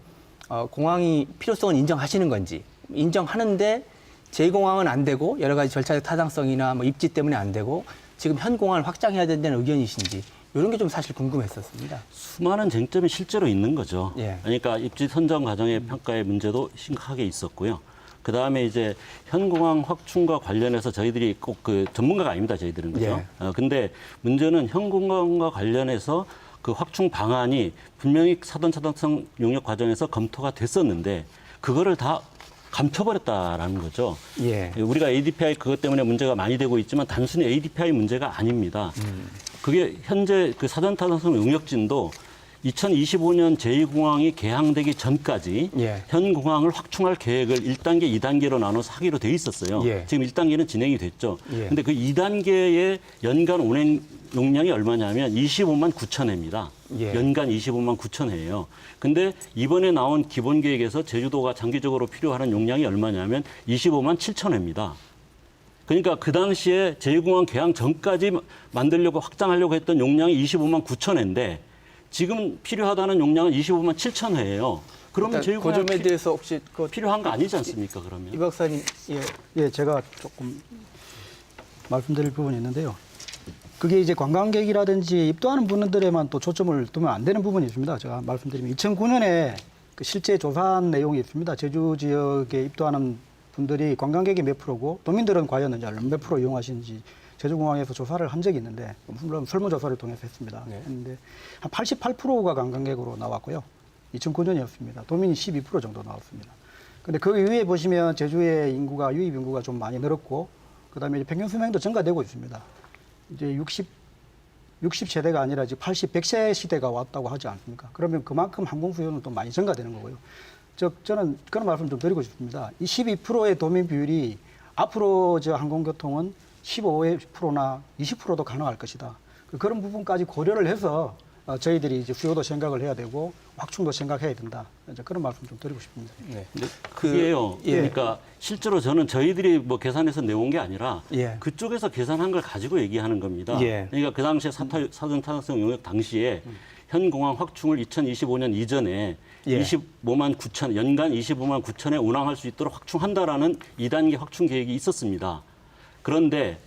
공항이 필요성은 인정하시는 건지 인정하는데 제2공항은 안 되고 여러 가지 절차적 타당성이나 뭐 입지 때문에 안 되고 지금 현 공항을 확장해야 된다는 의견이신지 이런 게 좀 사실 궁금했었습니다. 수많은 쟁점이 실제로 있는 거죠. 예. 그러니까 입지 선정 과정의 평가의 문제도 심각하게 있었고요. 그 다음에 이제 현 공항 확충과 관련해서 저희들이 꼭 그 전문가가 아닙니다. 저희들은 그죠. 예. 근데 문제는 현 공항과 관련해서 그 확충 방안이 분명히 사전 타당성 용역 과정에서 검토가 됐었는데 그거를 다 감춰버렸다라는 거죠. 예. 우리가 ADPI 그것 때문에 문제가 많이 되고 있지만 단순히 ADPI 문제가 아닙니다. 그게 현재 그 사전 타당성 용역진도 2025년 제2공항이 개항되기 전까지 예. 현 공항을 확충할 계획을 1단계, 2단계로 나눠서 하기로 돼 있었어요. 예. 지금 1단계는 진행이 됐죠. 예. 근데 그 2단계의 연간 운행 용량이 얼마냐면 25만 9천 회입니다. 예. 연간 25만 9천 회예요. 근데 이번에 나온 기본 계획에서 제주도가 장기적으로 필요하는 용량이 얼마냐면 25만 7천 회입니다. 그러니까 그 당시에 제2공항 개항 전까지 만들려고 확장하려고 했던 용량이 25만 9천 회인데 지금 필요하다는 용량은 25만 7천 회예요. 그러면 그 제2공항 점에 대해서 혹시 필요한 거 아니지 않습니까? 그러면 이 박사님 예, 제가 조금 말씀드릴 부분이 있는데요. 그게 이제 관광객이라든지 입도하는 분들에만 또 초점을 두면 안 되는 부분이 있습니다. 제가 말씀드리면 2009년에 그 실제 조사한 내용이 있습니다. 제주 지역에 입도하는 분들이 관광객이 몇 프로고 도민들은 과연 이제 몇 프로 이용하시는지 제주공항에서 조사를 한 적이 있는데 물론 설문조사를 통해서 했습니다. 했는데 한 88%가 관광객으로 나왔고요. 2009년이었습니다. 도민이 12% 정도 나왔습니다. 근데 그 이후에 보시면 제주의 인구가 유입 인구가 좀 많이 늘었고 그다음에 평균 수명도 증가되고 있습니다. 이제 60세대가 아니라 이제 100세 시대가 왔다고 하지 않습니까? 그러면 그만큼 항공 수요는 또 많이 증가되는 거고요. 저는 그런 말씀 좀 드리고 싶습니다. 이 12%의 도민 비율이 앞으로 저 항공교통은 15%나 20%도 가능할 것이다. 그런 부분까지 고려를 해서 저희들이 이제 수요도 생각을 해야 되고 확충도 생각해야 된다. 이제 그런 말씀 좀 드리고 싶습니다. 네. 그게요. 예. 그러니까 실제로 저는 저희들이 뭐 계산해서 내온 게 아니라 예. 그쪽에서 계산한 걸 가지고 얘기하는 겁니다. 예. 그러니까 그 당시에 사전 타당성 용역 당시에 현 공항 확충을 2025년 이전에 예. 25만 9천 연간 25만 9천에 운항할 수 있도록 확충한다라는 2단계 확충 계획이 있었습니다. 그런데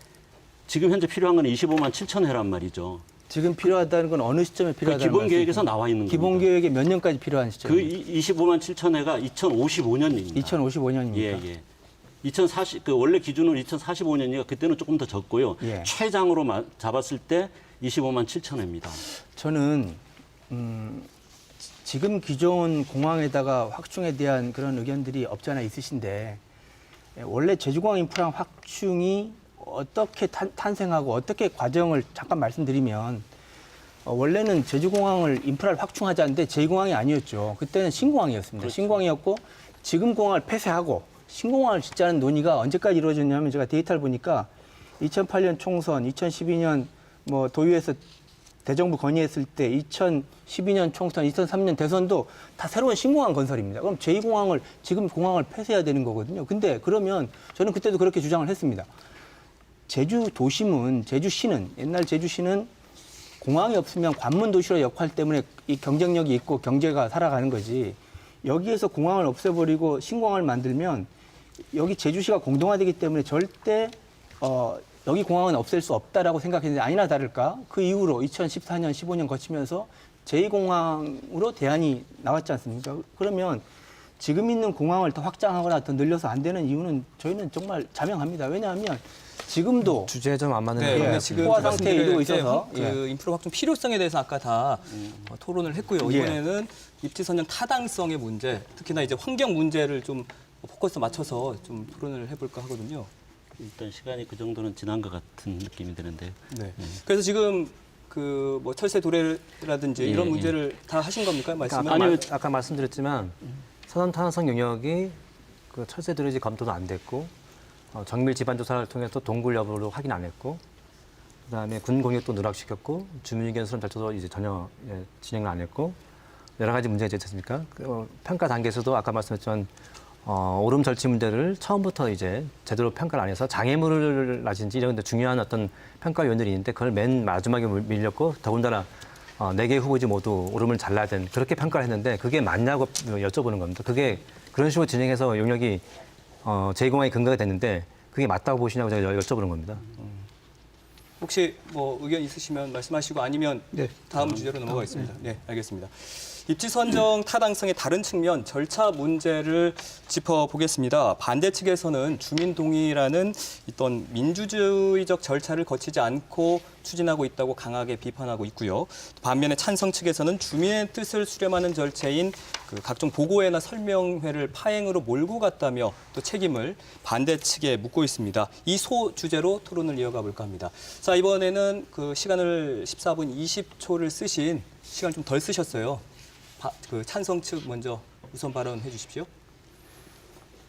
지금 현재 필요한 건 25만 7천 회란 말이죠. 지금 필요하다는 건 어느 시점에 그 필요하다는 기본 계획에서 나와 있는 기본 겁니다. 계획에 몇 년까지 필요한 시점? 그 25만 7천 회가 2055년입니다. 2055년입니까? 예, 예. 2040, 그 원래 기준으로 2045년이니까 그때는 조금 더 적고요. 예. 최장으로 잡았을 때 25만 7천 회입니다. 저는 지금 기존 공항에다가 확충에 대한 그런 의견들이 없지 않아 있으신데 원래 제주공항 인프라 확충이 어떻게 탄생하고 어떻게 과정을 잠깐 말씀드리면 원래는 제주공항을 인프라를 확충하자는데 제2공항이 아니었죠. 그때는 신공항이었습니다. 신공항이었고 지금 공항을 폐쇄하고 신공항을 짓자는 논의가 언제까지 이루어졌냐면 제가 데이터를 보니까 2008년 총선, 2012년 뭐 도의회에서 대정부 건의했을 때 2012년 총선, 2003년 대선도 다 새로운 신공항 건설입니다. 그럼 제2공항을 지금 공항을 폐쇄해야 되는 거거든요. 근데 그러면 저는 그때도 그렇게 주장을 했습니다. 제주 도심은 제주시는 옛날 제주시는 공항이 없으면 관문 도시로 역할 때문에 이 경쟁력이 있고 경제가 살아가는 거지. 여기에서 공항을 없애버리고 신공항을 만들면 여기 제주시가 공동화되기 때문에 절대 여기 공항은 없앨 수 없다라고 생각했는데 아니나 다를까 그 이후로 2014년, 15년 거치면서 제2공항으로 대안이 나왔지 않습니까? 그러면 지금 있는 공항을 더 확장하거나 더 늘려서 안 되는 이유는 저희는 정말 자명합니다. 왜냐하면 지금도 주제에 좀 안 맞는 네, 것 근데 같아요. 지금 포화 상태에 이르고 말씀드린 있어서 그 인프라 확충 필요성에 대해서 아까 다 토론을 했고요. 예. 이번에는 입지 선정 타당성의 문제, 특히나 이제 환경 문제를 좀 포커스 맞춰서 좀 토론을 해볼까 하거든요. 일단 시간이 그 정도는 지난 것 같은 느낌이 드는데요. 네. 그래서 지금 그 뭐 철새 도래라든지 이런 예, 문제를 다 하신 겁니까? 말씀은? 아까 말씀드렸지만 선원 타당성 영역이 그 철새 드레지 검토도 안 됐고 정밀 지반 조사를 통해서 동굴 여부를 확인 안 했고 그다음에 군 공격도 누락시켰고 주민 의견 수렴 절차도 이제 전혀 진행을 안 했고 여러 가지 문제가 있지 않습니까? 평가 단계에서도 아까 말씀했지만 오름 절치 문제를 처음부터 이제 제대로 평가를 안 해서 장애물이라든지 이런 데 중요한 어떤 평가 요인들이 있는데 그걸 맨 마지막에 밀렸고 더군다나 4개 후보지 모두 오름을 잘라댄 그렇게 평가를 했는데 그게 맞냐고 여쭤보는 겁니다. 그게 그런 식으로 진행해서 용역이 제2공항이 근거가 됐는데 그게 맞다고 보시냐고 제가 여쭤보는 겁니다. 혹시 뭐 의견 있으시면 말씀하시고 아니면 네. 다음 주제로 넘어가겠습니다. 네, 알겠습니다. 입지 선정 타당성의 다른 측면 절차 문제를 짚어보겠습니다. 반대 측에서는 주민 동의라는 어떤 민주주의적 절차를 거치지 않고 추진하고 있다고 강하게 비판하고 있고요. 반면에 찬성 측에서는 주민의 뜻을 수렴하는 절차인 그 각종 보고회나 설명회를 파행으로 몰고 갔다며 또 책임을 반대 측에 묻고 있습니다. 이 소 주제로 토론을 이어가 볼까 합니다. 자, 이번에는 그 시간을 14분 20초를 쓰신 시간 좀 덜 쓰셨어요. 그 찬성 측 먼저 우선 발언해 주십시오.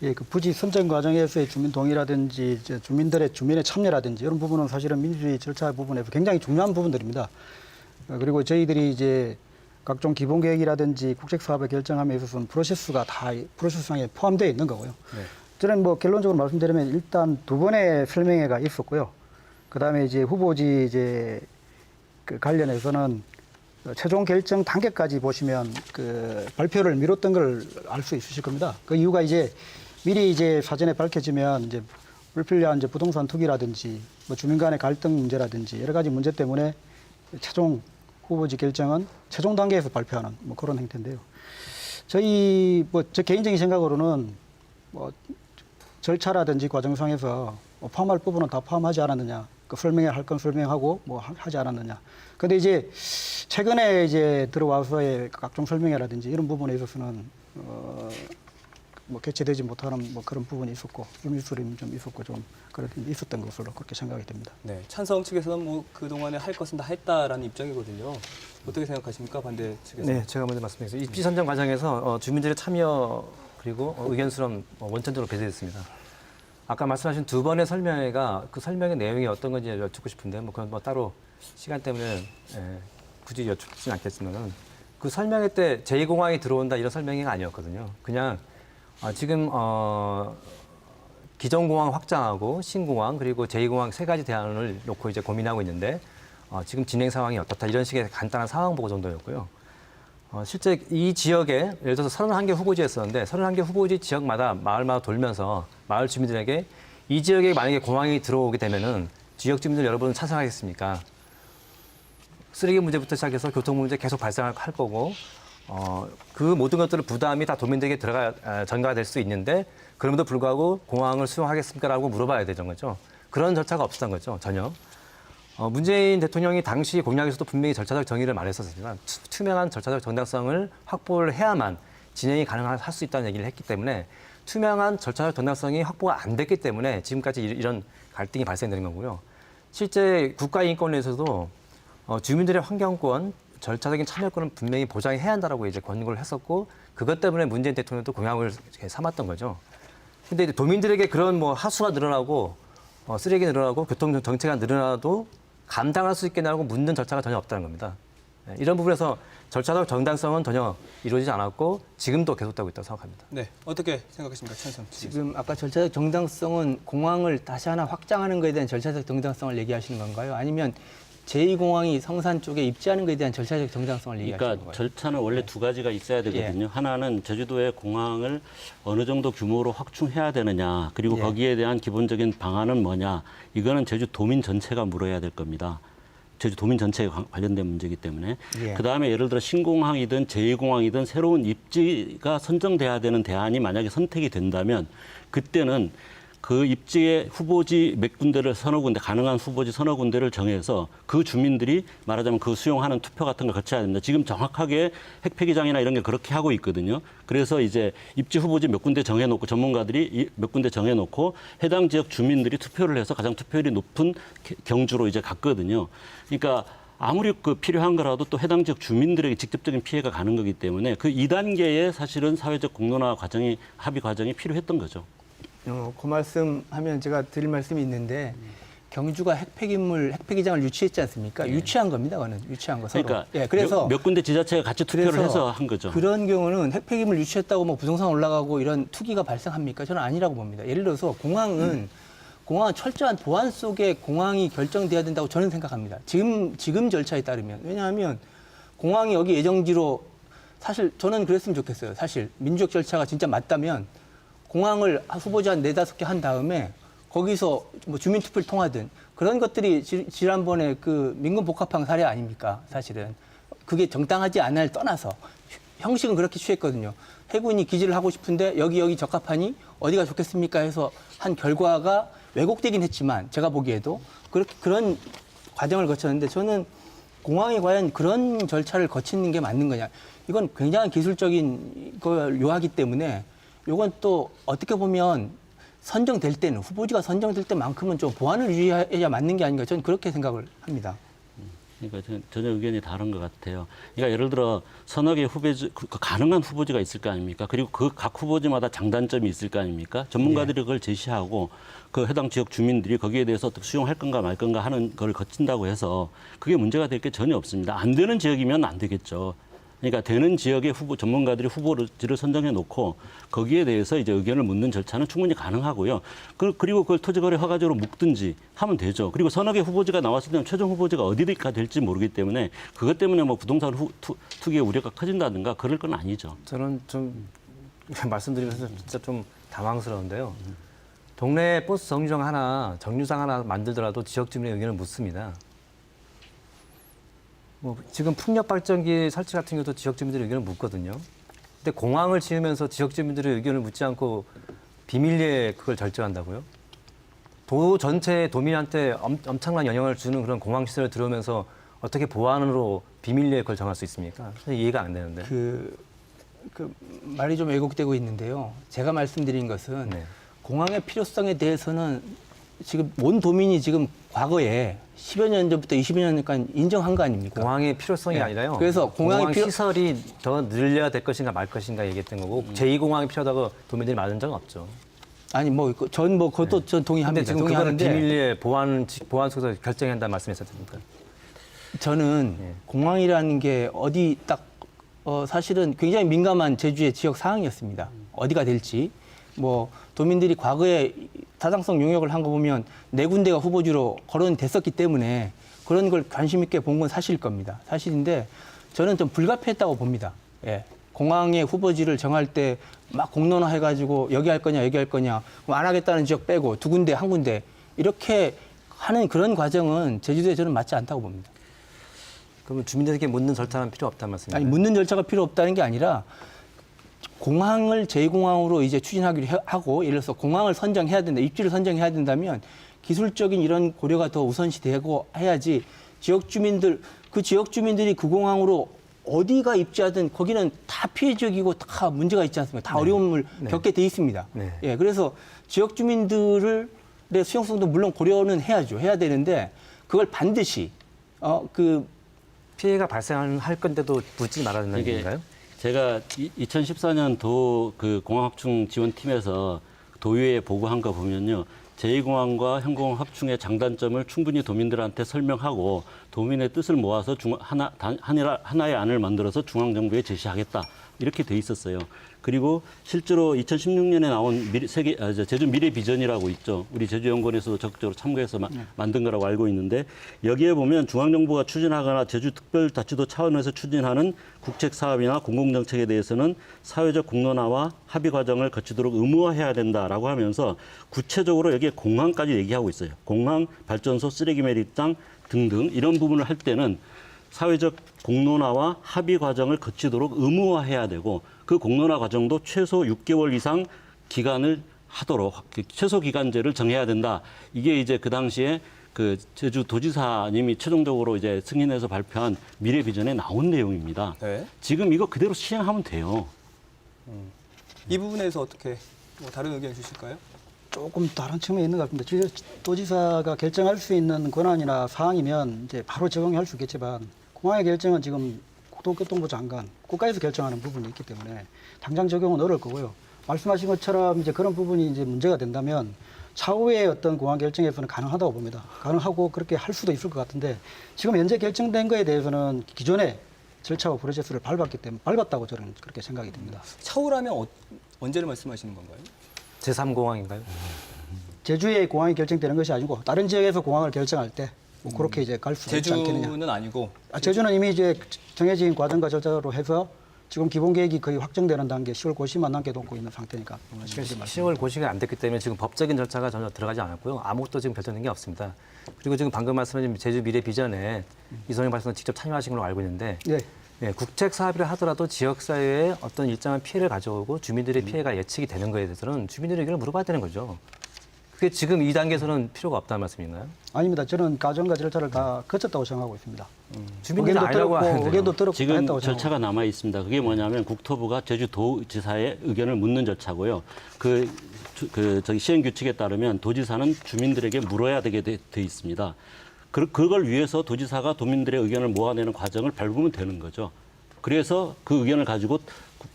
예, 그 부지 선정 과정에서의 주민 동의라든지 이제 주민의 참여라든지 이런 부분은 사실은 민주주의 절차 부분에서 굉장히 중요한 부분들입니다. 그리고 저희들이 이제 각종 기본 계획이라든지 국책 사업을 결정함에 있어서는 프로세스가 다 프로세스상에 포함되어 있는 거고요. 네. 저는 뭐 결론적으로 말씀드리면 일단 2번의 설명회가 있었고요. 그다음에 이제 후보지 이제 그 관련해서는 최종 결정 단계까지 보시면 그 발표를 미뤘던 걸 알 수 있으실 겁니다. 그 이유가 이제 미리 이제 사전에 밝혀지면 이제 불필요한 이제 부동산 투기라든지 뭐 주민 간의 갈등 문제라든지 여러 가지 문제 때문에 최종 후보지 결정은 최종 단계에서 발표하는 뭐 그런 행태인데요. 저희 뭐 제 개인적인 생각으로는 뭐 절차라든지 과정상에서 뭐 포함할 부분은 다 포함하지 않았느냐. 그 설명회 할 건 설명하고 뭐 하지 않았느냐. 근데 이제 최근에 이제 들어와서의 각종 설명회라든지 이런 부분에 있어서는 뭐 개최되지 못하는 뭐 그런 부분이 있었고 유미수림 좀 있었고 좀 그렇게 있었던 것으로 그렇게 생각이 됩니다. 네, 찬성 측에서는 뭐 그동안에 할 것은 다 했다라는 입장이거든요. 어떻게 생각하십니까? 반대 측에서. 네, 제가 먼저 말씀드리겠습니다. 입지 선정 과정에서 주민들의 참여 그리고 의견 수렴 원천적으로 배제됐습니다. 아까 말씀하신 2번의 설명회가 그 설명의 내용이 어떤 건지 여쭙고 싶은데 뭐 그건 뭐 따로 시간 때문에 굳이 여쭙진 않겠지만은 그 설명회 때 제2공항이 들어온다 이런 설명회가 아니었거든요. 그냥 지금 기존 공항 확장하고 신공항 그리고 제2공항 3가지 대안을 놓고 이제 고민하고 있는데 지금 진행 상황이 어떻다 이런 식의 간단한 상황 보고 정도였고요. 실제 이 지역에 예를 들어서 31개 후보지였었는데 31개 후보지 지역마다 마을마다 돌면서 마을 주민들에게 이 지역에 만약에 공항이 들어오게 되면은 지역 주민들 여러분은 찬성하겠습니까? 쓰레기 문제부터 시작해서 교통 문제 계속 발생할 거고 그 모든 것들을 부담이 다 도민들에게 전가가 될 수 있는데 그럼에도 불구하고 공항을 수용하겠습니까라고 물어봐야 되는 거죠. 그런 절차가 없었던 거죠, 전혀. 문재인 대통령이 당시 공약에서도 분명히 절차적 정의를 말했었지만 투명한 절차적 정당성을 확보를 해야만 진행이 가능할 수 있다는 얘기를 했기 때문에 투명한 절차적 정당성이 확보가 안 됐기 때문에 지금까지 이런 갈등이 발생되는 거고요. 실제 국가인권에서도 주민들의 환경권, 절차적인 참여권은 분명히 보장해야 한다라고 이제 권고를 했었고 그것 때문에 문재인 대통령도 공약을 이렇게 삼았던 거죠. 근데 이제 도민들에게 그런 뭐 하수가 늘어나고 쓰레기 늘어나고 교통 정체가 늘어나도 감당할 수 있겠냐고 묻는 절차가 전혀 없다는 겁니다. 이런 부분에서 절차적 정당성은 전혀 이루어지지 않았고 지금도 계속되고 있다고 생각합니다. 네, 어떻게 생각하십니까, 천성 씨? 지금 아까 절차적 정당성은 공항을 다시 하나 확장하는 것에 대한 절차적 정당성을 얘기하시는 건가요? 아니면 제2공항이 성산 쪽에 입지하는 것에 대한 절차적 정당성을 얘기하시는 그러니까 건가요? 절차는 원래 두 가지가 있어야 되거든요. 하나는 제주도의 공항을 어느 정도 규모로 확충해야 되느냐, 그리고 예. 거기에 대한 기본적인 방안은 뭐냐, 이거는 제주 도민 전체가 물어야 될 겁니다. 제주 도민 전체에 관련된 문제이기 때문에. 예. 그다음에 예를 들어 신공항이든 제2공항이든 새로운 입지가 선정돼야 되는 대안이 만약에 선택이 된다면 그때는 그 입지의 후보지 몇 군데를 서너 군데, 가능한 후보지 서너 군데를 정해서 그 주민들이 말하자면 그 수용하는 투표 같은 걸 거쳐야 됩니다. 지금 정확하게 핵폐기장이나 이런 게 그렇게 하고 있거든요. 그래서 이제 입지 후보지 몇 군데 정해놓고 전문가들이 몇 군데 정해놓고 해당 지역 주민들이 투표를 해서 가장 투표율이 높은 경주로 이제 갔거든요. 그러니까 아무리 그 필요한 거라도 또 해당 지역 주민들에게 직접적인 피해가 가는 거기 때문에 그 2단계의 사실은 사회적 공론화 과정이, 합의 과정이 필요했던 거죠. 그 말씀하면 제가 드릴 말씀이 있는데 경주가 핵폐기장을 유치했지 않습니까? 유치한 겁니다. 그거는 유치한 거 서로. 그러니까 예, 그래서 몇 군데 지자체가 같이 투표를 그래서 해서 한 거죠. 그런 경우는 핵폐기물 유치했다고 뭐 부동산 올라가고 이런 투기가 발생합니까? 저는 아니라고 봅니다. 예를 들어서 공항은 철저한 보안 속에 공항이 결정돼야 된다고 저는 생각합니다. 지금 절차에 따르면. 왜냐하면 공항이 여기 예정지로 사실 저는 그랬으면 좋겠어요. 사실 민주적 절차가 진짜 맞다면 공항을 후보지 한 4-5개 한 다음에 거기서 뭐 주민투표를 통하든 그런 것들이 지난번에 그 민금 복합항 사례 아닙니까? 사실은. 그게 정당하지 않을 떠나서 형식은 그렇게 취했거든요. 해군이 기지를 하고 싶은데 여기 적합하니 어디가 좋겠습니까? 해서 한 결과가 왜곡되긴 했지만 제가 보기에도 그런 과정을 거쳤는데 저는 공항이 과연 그런 절차를 거치는 게 맞는 거냐. 이건 굉장히 기술적인 걸 요하기 때문에 이건 또 어떻게 보면 선정될 때는 후보지가 선정될 때만큼은 좀 보안을 유지해야 맞는 게 아닌가 저는 그렇게 생각을 합니다. 그러니까 전혀 의견이 다른 것 같아요. 그러니까 예를 들어 서너 개 후보지, 가능한 후보지가 있을 거 아닙니까? 그리고 그 각 후보지마다 장단점이 있을 거 아닙니까? 전문가들이 그걸 제시하고 그 해당 지역 주민들이 거기에 대해서 어떻게 수용할 건가 말 건가 하는 걸 거친다고 해서 그게 문제가 될 게 전혀 없습니다. 안 되는 지역이면 안 되겠죠. 그러니까 되는 지역의 전문가들이 후보지를 선정해 놓고 거기에 대해서 이제 의견을 묻는 절차는 충분히 가능하고요. 그리고 그걸 토지거래 허가제로 묶든지 하면 되죠. 그리고 서너 개 후보지가 나왔을 때는 최종 후보지가 어디가 될지 모르기 때문에 그것 때문에 뭐 부동산 투기의 우려가 커진다든가 그럴 건 아니죠. 저는 좀 말씀드리면서 진짜 좀 당황스러운데요. 동네 버스 정류장 하나 만들더라도 지역 주민의 의견을 묻습니다. 뭐 지금 풍력 발전기 설치 같은 경우도 지역 주민들의 의견을 묻거든요. 근데 공항을 지으면서 지역 주민들의 의견을 묻지 않고 비밀리에 그걸 결정한다고요? 도 전체의 도민한테 엄청난 영향을 주는 그런 공항 시설을 들어오면서 어떻게 보안으로 비밀리에 그걸 정할 수 있습니까? 이해가 안 되는데. 그 말이 좀 왜곡되고 있는데요. 제가 말씀드린 것은 네. 공항의 필요성에 대해서는 지금 온 도민이 지금 과거에 10여 년 전부터 20여 년간 인정한 거 아닙니까? 공항의 필요성이 네. 아니라요. 그래서 공항이 시설이 더 늘려야 될 것인가 말 것인가 얘기했던 거고 제2공항이 필요하다고 도민들이 말한 적은 없죠. 아니 그것도 전 동의합니다. 근데 지금 그거는 동의하는데 비밀리에 보안 속에서 결정해야 한다는 말씀이셨습니까? 저는 예. 공항이라는 게 어디 사실은 굉장히 민감한 제주의 지역 사항이었습니다. 어디가 될지. 뭐 도민들이 과거에 타당성 용역을 한 거 보면 4군데가 후보지로 거론됐었기 때문에 그런 걸 관심 있게 본 건 사실일 겁니다. 사실인데 저는 좀 불가피했다고 봅니다. 예. 공항의 후보지를 정할 때 막 공론화 해가지고 여기 할 거냐 그럼 안 하겠다는 지역 빼고 2군데 1군데 이렇게 하는 그런 과정은 제주도에 저는 맞지 않다고 봅니다. 그러면 주민들에게 묻는 절차는 필요 없다는 말씀입니까? 아니 묻는 절차가 필요 없다는 게 아니라 공항을 제2공항으로 이제 추진하기로 하고 예를 들어서 공항을 선정해야 된다, 입지를 선정해야 된다면 기술적인 이런 고려가 더 우선시되고 해야지 지역 주민들이 그 공항으로 어디가 입지하든 거기는 다 피해 지역이고 다 문제가 있지 않습니까? 다 어려움을 겪게 돼 있습니다. 네. 예, 그래서 지역 주민들의 수용성도 물론 고려는 해야죠. 해야 되는데 그걸 반드시 그 피해가 발생할 건데도 묻지 말아야 된다는 이게 얘기인가요? 제가 2014년 그 공항 확충 지원팀에서 도의회에 보고한 거 보면요. 제2공항과 현공항 확충의 장단점을 충분히 도민들한테 설명하고 도민의 뜻을 모아서 하나의 안을 만들어서 중앙정부에 제시하겠다. 이렇게 돼 있었어요. 그리고 실제로 2016년에 나온 제주 미래 비전이라고 있죠. 우리 제주연구원에서도 적극적으로 참고해서 만든 거라고 알고 있는데 여기에 보면 중앙정부가 추진하거나 제주특별자치도 차원에서 추진하는 국책사업이나 공공정책에 대해서는 사회적 공론화와 합의 과정을 거치도록 의무화해야 된다라고 하면서 구체적으로 여기에 공항까지 얘기하고 있어요. 공항, 발전소, 쓰레기 매립장 등등 이런 부분을 할 때는 사회적 공론화와 합의 과정을 거치도록 의무화해야 되고 그 공론화 과정도 최소 6개월 이상 기간을 하도록 최소 기간제를 정해야 된다. 이게 이제 그 당시에 그 제주도지사님이 최종적으로 이제 승인해서 발표한 미래 비전에 나온 내용입니다. 네. 지금 이거 그대로 시행하면 돼요. 이 부분에서 어떻게 다른 의견 주실까요? 조금 다른 측면이 있는 것 같습니다. 도지사가 결정할 수 있는 권한이나 사항이면 이제 바로 적용할 수 있겠지만 공항의 결정은 지금 국토교통부 장관, 국가에서 결정하는 부분이 있기 때문에 당장 적용은 어려울 거고요. 말씀하신 것처럼 이제 그런 부분이 이제 문제가 된다면 차후에 어떤 공항 결정에서는 가능하다고 봅니다. 가능하고 그렇게 할 수도 있을 것 같은데 지금 현재 결정된 거에 대해서는 기존의 절차와 프로세스를 밟았기 때문에 밟았다고 저는 그렇게 생각이 듭니다. 차후라면 언제를 말씀하시는 건가요? 제3공항인가요? 제주의 공항이 결정되는 것이 아니고 다른 지역에서 공항을 결정할 때 뭐 그렇게 이제 갈 수 있지 않겠느냐. 제주는 아니고 제주는 이미 이제 정해진 과정과 절차로 해서 지금 기본 계획이 거의 확정되는 단계 10월 고시만 남겨놓고 있는 상태니까. 10월 고시가 안 됐기 때문에 지금 법적인 절차가 전혀 들어가지 않았고요. 아무것도 지금 결정된 게 없습니다. 그리고 지금 방금 말씀하신 제주 미래 비전에 이선영 발전소 직접 참여하신 걸로 알고 있는데 예. 네, 국책 사업이라 하더라도 지역 사회에 어떤 일정한 피해를 가져오고 주민들의 피해가 예측이 되는 거에 대해서는 주민들의 의견을 물어봐야 되는 거죠. 그게 지금 이 단계에서는 필요가 없다는 말씀인가요? 아닙니다. 저는 과정과 절차를 다 거쳤다고 생각하고 있습니다. 주민들은 알라고 하는데요. 의견도 들었고 다 지금 했다고 절차가 남아 있습니다. 그게 뭐냐면 국토부가 제주도지사의 의견을 묻는 절차고요. 저기 시행 규칙에 따르면 도지사는 주민들에게 물어야 되게 돼 있습니다. 그걸 위해서 도지사가 도민들의 의견을 모아내는 과정을 밟으면 되는 거죠. 그래서 그 의견을 가지고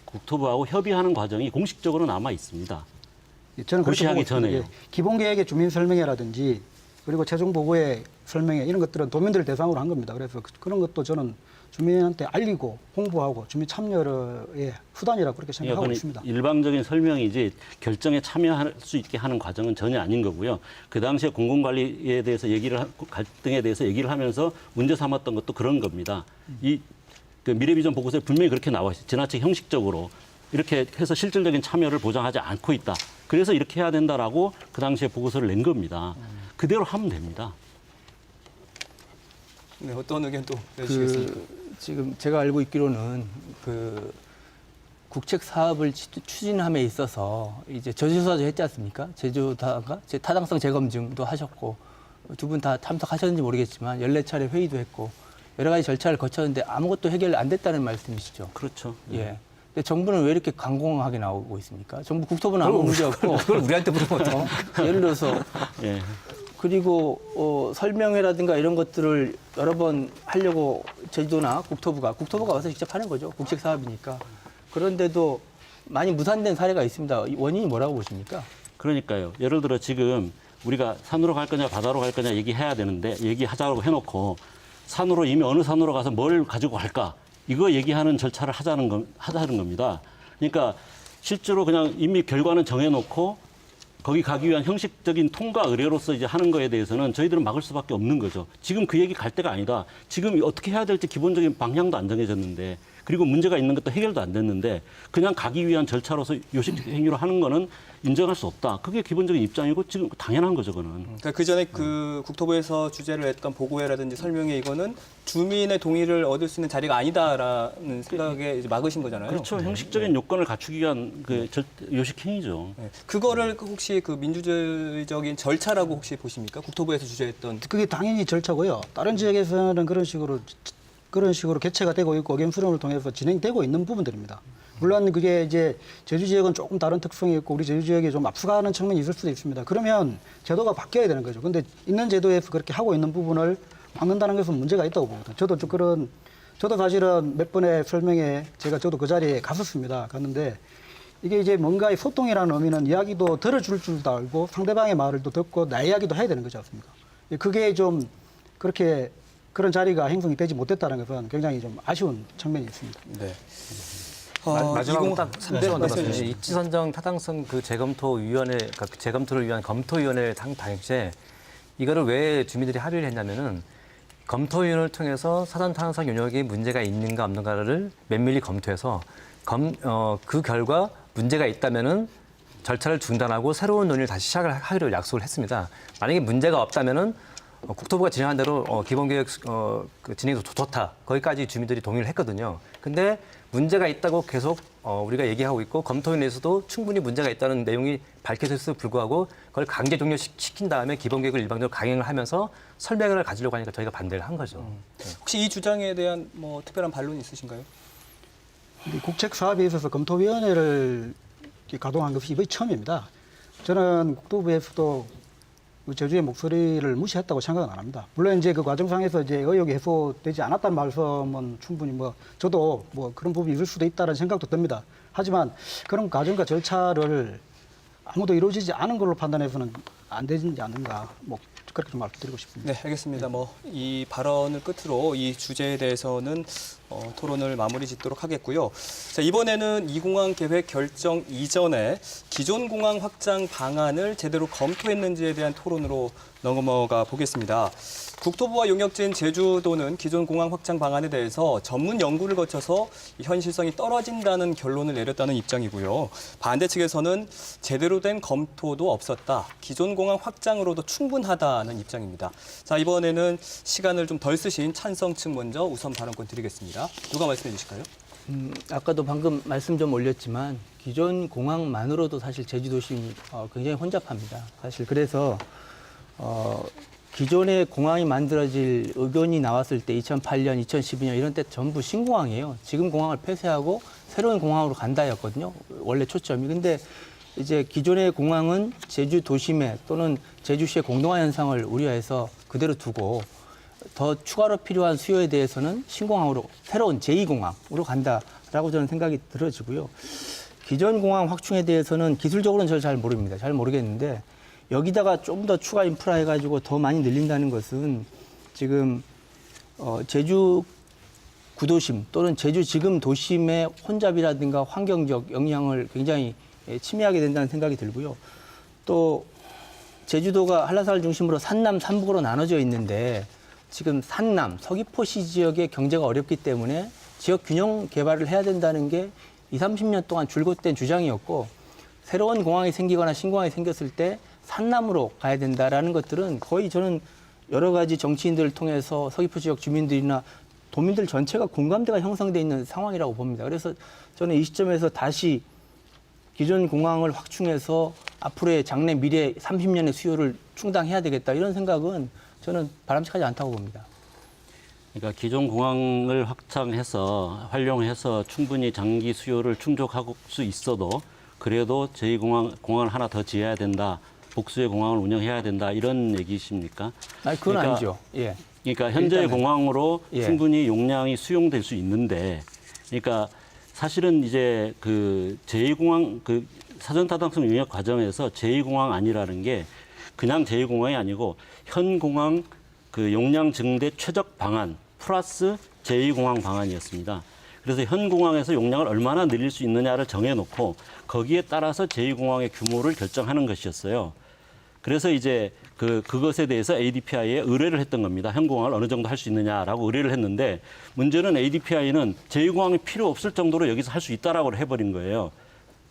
국토부하고 협의하는 과정이 공식적으로 남아 있습니다. 저는 그렇게 고시하기 보고 있습니다. 전에요. 예. 기본 계획의 주민 설명회라든지 그리고 최종 보고의 설명회 이런 것들은 도민들을 대상으로 한 겁니다. 그래서 그런 것도 저는 주민한테 알리고 홍보하고 주민 참여의 수단이라고 그렇게 생각하고 있습니다. 일방적인 설명이지 결정에 참여할 수 있게 하는 과정은 전혀 아닌 거고요. 그 당시에 공공관리에 대해서 갈등에 대해서 얘기를 하면서 문제 삼았던 것도 그런 겁니다. 그 미래비전 보고서에 분명히 그렇게 나와 있어요. 지나치게 형식적으로 이렇게 해서 실질적인 참여를 보장하지 않고 있다. 그래서 이렇게 해야 된다라고 그 당시에 보고서를 낸 겁니다. 그대로 하면 됩니다. 네, 어떤 의견 또 내주시겠습니까? 지금 제가 알고 있기로는 그 국책 사업을 추진함에 있어서 이제 저지조사도 했지 않습니까? 제주도가 타당성 재검증도 하셨고 두 분 다 참석하셨는지 모르겠지만 14차례 회의도 했고 여러 가지 절차를 거쳤는데 아무것도 해결 안 됐다는 말씀이시죠? 그렇죠. 예. 근데 정부는 왜 이렇게 강공하게 나오고 있습니까? 정부 국토부는 아무 문제 없고 그걸 우리한테 물으면 어떡해. 예를 들어서 예. 그리고 설명회라든가 이런 것들을 여러 번 하려고 제주도나 국토부가 와서 직접 하는 거죠. 국책 사업이니까. 그런데도 많이 무산된 사례가 있습니다. 원인이 뭐라고 보십니까? 그러니까요. 예를 들어 지금 우리가 산으로 갈 거냐 바다로 갈 거냐 얘기해야 되는데 얘기하자고 해놓고 산으로 이미 어느 산으로 가서 뭘 가지고 갈까 이거 얘기하는 절차를 하자는 겁니다. 그러니까 실제로 그냥 이미 결과는 정해놓고 거기 가기 위한 형식적인 통과 의뢰로서 이제 하는 거에 대해서는 저희들은 막을 수밖에 없는 거죠. 지금 그 얘기 갈 때가 아니다. 지금 어떻게 해야 될지 기본적인 방향도 안 정해졌는데 그리고 문제가 있는 것도 해결도 안 됐는데 그냥 가기 위한 절차로서 요식 행위로 하는 거는 인정할 수 없다. 그게 기본적인 입장이고 지금 당연한 거죠, 그거는. 그러니까 그 전에 그 국토부에서 주재를 했던 보고회라든지 설명회 이거는 주민의 동의를 얻을 수 있는 자리가 아니다라는 생각에 이제 막으신 거잖아요. 그렇죠. 형식적인 요건을 갖추기 위한 그 요식 행위죠. 네. 그거를 혹시 그 민주주의적인 절차라고 혹시 보십니까? 국토부에서 주재했던. 그게 당연히 절차고요. 다른 지역에서는 그런 식으로 개최가 되고 있고 의견 수렴을 통해서 진행되고 있는 부분들입니다. 물론 그게 이제 제주 지역은 조금 다른 특성이 있고 우리 제주 지역이 좀 앞서가는 측면이 있을 수도 있습니다. 그러면 제도가 바뀌어야 되는 거죠. 근데 있는 제도에서 그렇게 하고 있는 부분을 않는다는 것은 문제가 있다고 보거든요. 저도 사실은 몇 번의 설명에 저도 그 자리에 갔었습니다. 갔는데 이게 이제 뭔가의 소통이라는 의미는 이야기도 들어줄 줄도 알고 상대방의 말을 또 듣고 나 이야기도 해야 되는 거지 않습니까? 그게 좀 그렇게 그런 자리가 형성이 되지 못했다는 것은 굉장히 좀 아쉬운 측면이 있습니다. 네. 마지막으로 딱 3초만 말씀해 더 주시죠. 입지 선정 타당성 그 재검토위원회, 그러니까 그 재검토를 위한 검토위원회 당시에 이거를 왜 주민들이 합의를 했냐면은 검토위원회를 통해서 사전 타당성 용역에 문제가 있는가 없는가를 면밀히 검토해서 그 결과 문제가 있다면은 절차를 중단하고 새로운 논의를 다시 시작을 하기로 약속을 했습니다. 만약에 문제가 없다면은 국토부가 진행한 대로 기본계획 그 진행이 좋다. 거기까지 주민들이 동의를 했거든요. 근데 문제가 있다고 계속 우리가 얘기하고 있고 검토위원회에서도 충분히 문제가 있다는 내용이 밝혀졌음에도 불구하고 그걸 강제 종료시킨 다음에 기본계획을 일방적으로 강행을 하면서 설명을 가지려고 하니까 저희가 반대를 한 거죠. 혹시 이 주장에 대한 뭐 특별한 반론이 있으신가요? 국책 사업에 있어서 검토위원회를 가동한 것이 이번이 처음입니다. 저는 국토부에서도 제주의 목소리를 무시했다고 생각은 안 합니다. 물론 이제 그 과정상에서 이제 의혹이 해소되지 않았다는 말씀은 충분히 저도 그런 부분이 있을 수도 있다는 생각도 듭니다. 하지만 그런 과정과 절차를 아무도 이루어지지 않은 걸로 판단해서는 안 되지 않는가 그렇게 좀 말씀드리고 싶습니다. 네, 알겠습니다. 이 발언을 끝으로 이 주제에 대해서는 토론을 마무리 짓도록 하겠고요. 자, 이번에는 이 공항 계획 결정 이전에 기존 공항 확장 방안을 제대로 검토했는지에 대한 토론으로 넘어가 보겠습니다. 국토부와 용역지인 제주도는 기존 공항 확장 방안에 대해서 전문 연구를 거쳐서 현실성이 떨어진다는 결론을 내렸다는 입장이고요. 반대 측에서는 제대로 된 검토도 없었다. 기존 공항 확장으로도 충분하다는 입장입니다. 자, 이번에는 시간을 좀 덜 쓰신 찬성 측 먼저 우선 발언권 드리겠습니다. 누가 말씀해 주실까요? 아까도 방금 말씀 좀 올렸지만 기존 공항만으로도 사실 제주도심이 굉장히 혼잡합니다. 사실 그래서 기존의 공항이 만들어질 의견이 나왔을 때 2008년, 2012년 이런 때 전부 신공항이에요. 지금 공항을 폐쇄하고 새로운 공항으로 간다였거든요. 원래 초점이. 근데 이제 기존의 공항은 제주 도심에 또는 제주시의 공동화 현상을 우려해서 그대로 두고 더 추가로 필요한 수요에 대해서는 신공항으로 새로운 제2공항으로 간다라고 저는 생각이 들어지고요. 기존 공항 확충에 대해서는 기술적으로는 저는 잘 모릅니다. 잘 모르겠는데 여기다가 좀 더 추가 인프라 해가지고 더 많이 늘린다는 것은 지금 제주 구도심 또는 제주 지금 도심의 혼잡이라든가 환경적 영향을 굉장히 침해하게 된다는 생각이 들고요. 또 제주도가 한라산을 중심으로 산남, 산북으로 나눠져 있는데 지금 산남, 서귀포시 지역의 경제가 어렵기 때문에 지역 균형 개발을 해야 된다는 게 20, 30년 동안 줄곧된 주장이었고 새로운 공항이 생기거나 신공항이 생겼을 때 산남으로 가야 된다라는 것들은 거의 저는 여러 가지 정치인들을 통해서 서귀포 지역 주민들이나 도민들 전체가 공감대가 형성돼 있는 상황이라고 봅니다. 그래서 저는 이 시점에서 다시 기존 공항을 확충해서 앞으로의 장래 미래 30년의 수요를 충당해야 되겠다 이런 생각은 저는 바람직하지 않다고 봅니다. 그러니까 기존 공항을 확장해서 활용해서 충분히 장기 수요를 충족할 수 있어도 그래도 제2공항을 하나 더 지어야 된다. 복수의 공항을 운영해야 된다. 이런 얘기십니까? 아니, 그건 그러니까, 아니죠. 예. 그러니까 현재의 일단은, 공항으로 예. 충분히 용량이 수용될 수 있는데 그러니까 사실은 이제 그 제2공항 그 사전타당성 용역 과정에서 제2공항 아니라는 게 그냥 제2공항이 아니고 현 공항 그 용량 증대 최적 방안 플러스 제2공항 방안이었습니다. 그래서 현 공항에서 용량을 얼마나 늘릴 수 있느냐를 정해놓고 거기에 따라서 제2공항의 규모를 결정하는 것이었어요. 그래서 이제 그것에 대해서 ADPI에 의뢰를 했던 겁니다. 현 공항을 어느 정도 할 수 있느냐라고 의뢰를 했는데 문제는 ADPI는 제2공항이 필요 없을 정도로 여기서 할 수 있다라고 해버린 거예요.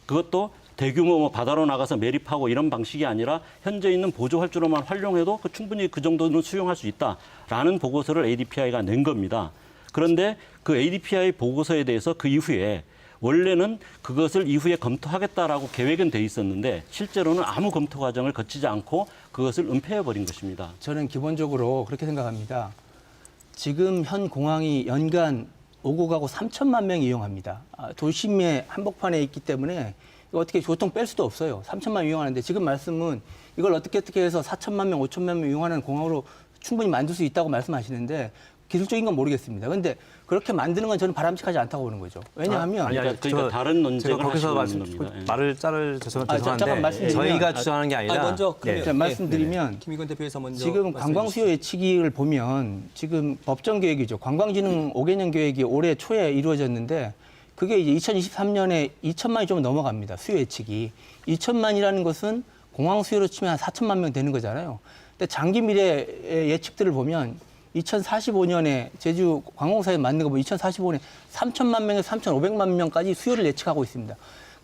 그것도 대규모 바다로 나가서 매립하고 이런 방식이 아니라 현재 있는 보조 활주로만 활용해도 충분히 그 정도는 수용할 수 있다라는 보고서를 ADPI가 낸 겁니다. 그런데 그 ADPI 보고서에 대해서 그 이후에 원래는 그것을 이후에 검토하겠다라고 계획은 돼 있었는데 실제로는 아무 검토 과정을 거치지 않고 그것을 은폐해버린 것입니다. 저는 기본적으로 그렇게 생각합니다. 지금 현 공항이 연간 오고 가고 3천만 명이 이용합니다. 도심의 한복판에 있기 때문에 이거 어떻게 교통 뺄 수도 없어요. 3천만 명 이용하는데 지금 말씀은 이걸 어떻게 해서 4천만 명, 5천만 명 이용하는 공항으로 충분히 만들 수 있다고 말씀하시는데 기술적인 건 모르겠습니다. 그런데 그렇게 만드는 건 저는 바람직하지 않다고 보는 거죠. 왜냐하면 그러니까 다른 논쟁을 거기서 하시는 겁니다. 예. 말을 자를 죄송한데 잠깐 말씀드리면- 저희가 주장하는 게 아니라 먼저 예. 자, 말씀드리면 김익원 대표에서 먼저 지금 관광 수요 예측을 보면 지금 법정 계획이죠. 관광진흥 5개년 계획이 올해 초에 이루어졌는데 그게 이제 2023년에 2천만이 좀 넘어갑니다. 수요 예측이. 2천만이라는 것은 공항 수요로 치면 한 4천만 명 되는 거잖아요. 근데 장기 미래의 예측들을 보면 2045년에 제주 관공서에 맞는 거 보면 2045년에 3천만 명에서 3,500만 명까지 수요를 예측하고 있습니다.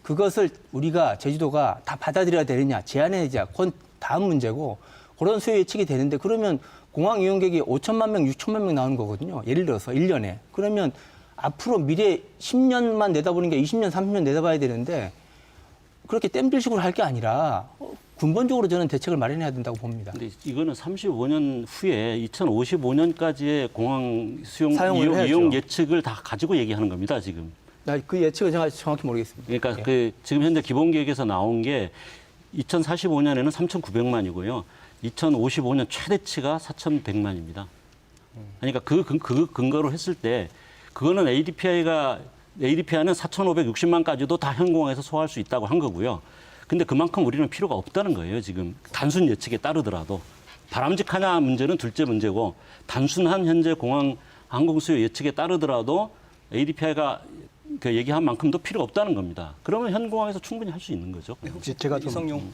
그것을 우리가 제주도가 다 받아들여야 되느냐, 제한해야 그건 다음 문제고 그런 수요 예측이 되는데 그러면 공항 이용객이 5천만 명, 6천만 명 나오는 거거든요. 예를 들어서 1년에. 그러면 앞으로 미래 10년만 내다보는 게 20년, 30년 내다봐야 되는데 그렇게 땜질식으로 할 게 아니라 근본적으로 저는 대책을 마련해야 된다고 봅니다. 근데 이거는 35년 후에 2055년까지의 공항 사용을 해야죠. 이용 예측을 다 가지고 얘기하는 겁니다, 지금. 그 예측은 제가 정확히 모르겠습니다. 그러니까 그 지금 현재 기본 계획에서 나온 게 2045년에는 3,900만이고요. 2055년 최대치가 4,100만입니다. 그러니까 그 근거로 했을 때 그거는 ADPI는 4,560만까지도 다 현 공항에서 소화할 수 있다고 한 거고요. 근데 그만큼 우리는 필요가 없다는 거예요, 지금. 단순 예측에 따르더라도. 바람직하냐 문제는 둘째 문제고 단순한 현재 공항 항공 수요 예측에 따르더라도 ADPI가 그 얘기한 만큼도 필요가 없다는 겁니다. 그러면 현 공항에서 충분히 할 수 있는 거죠. 혹시 제가 좀 이성용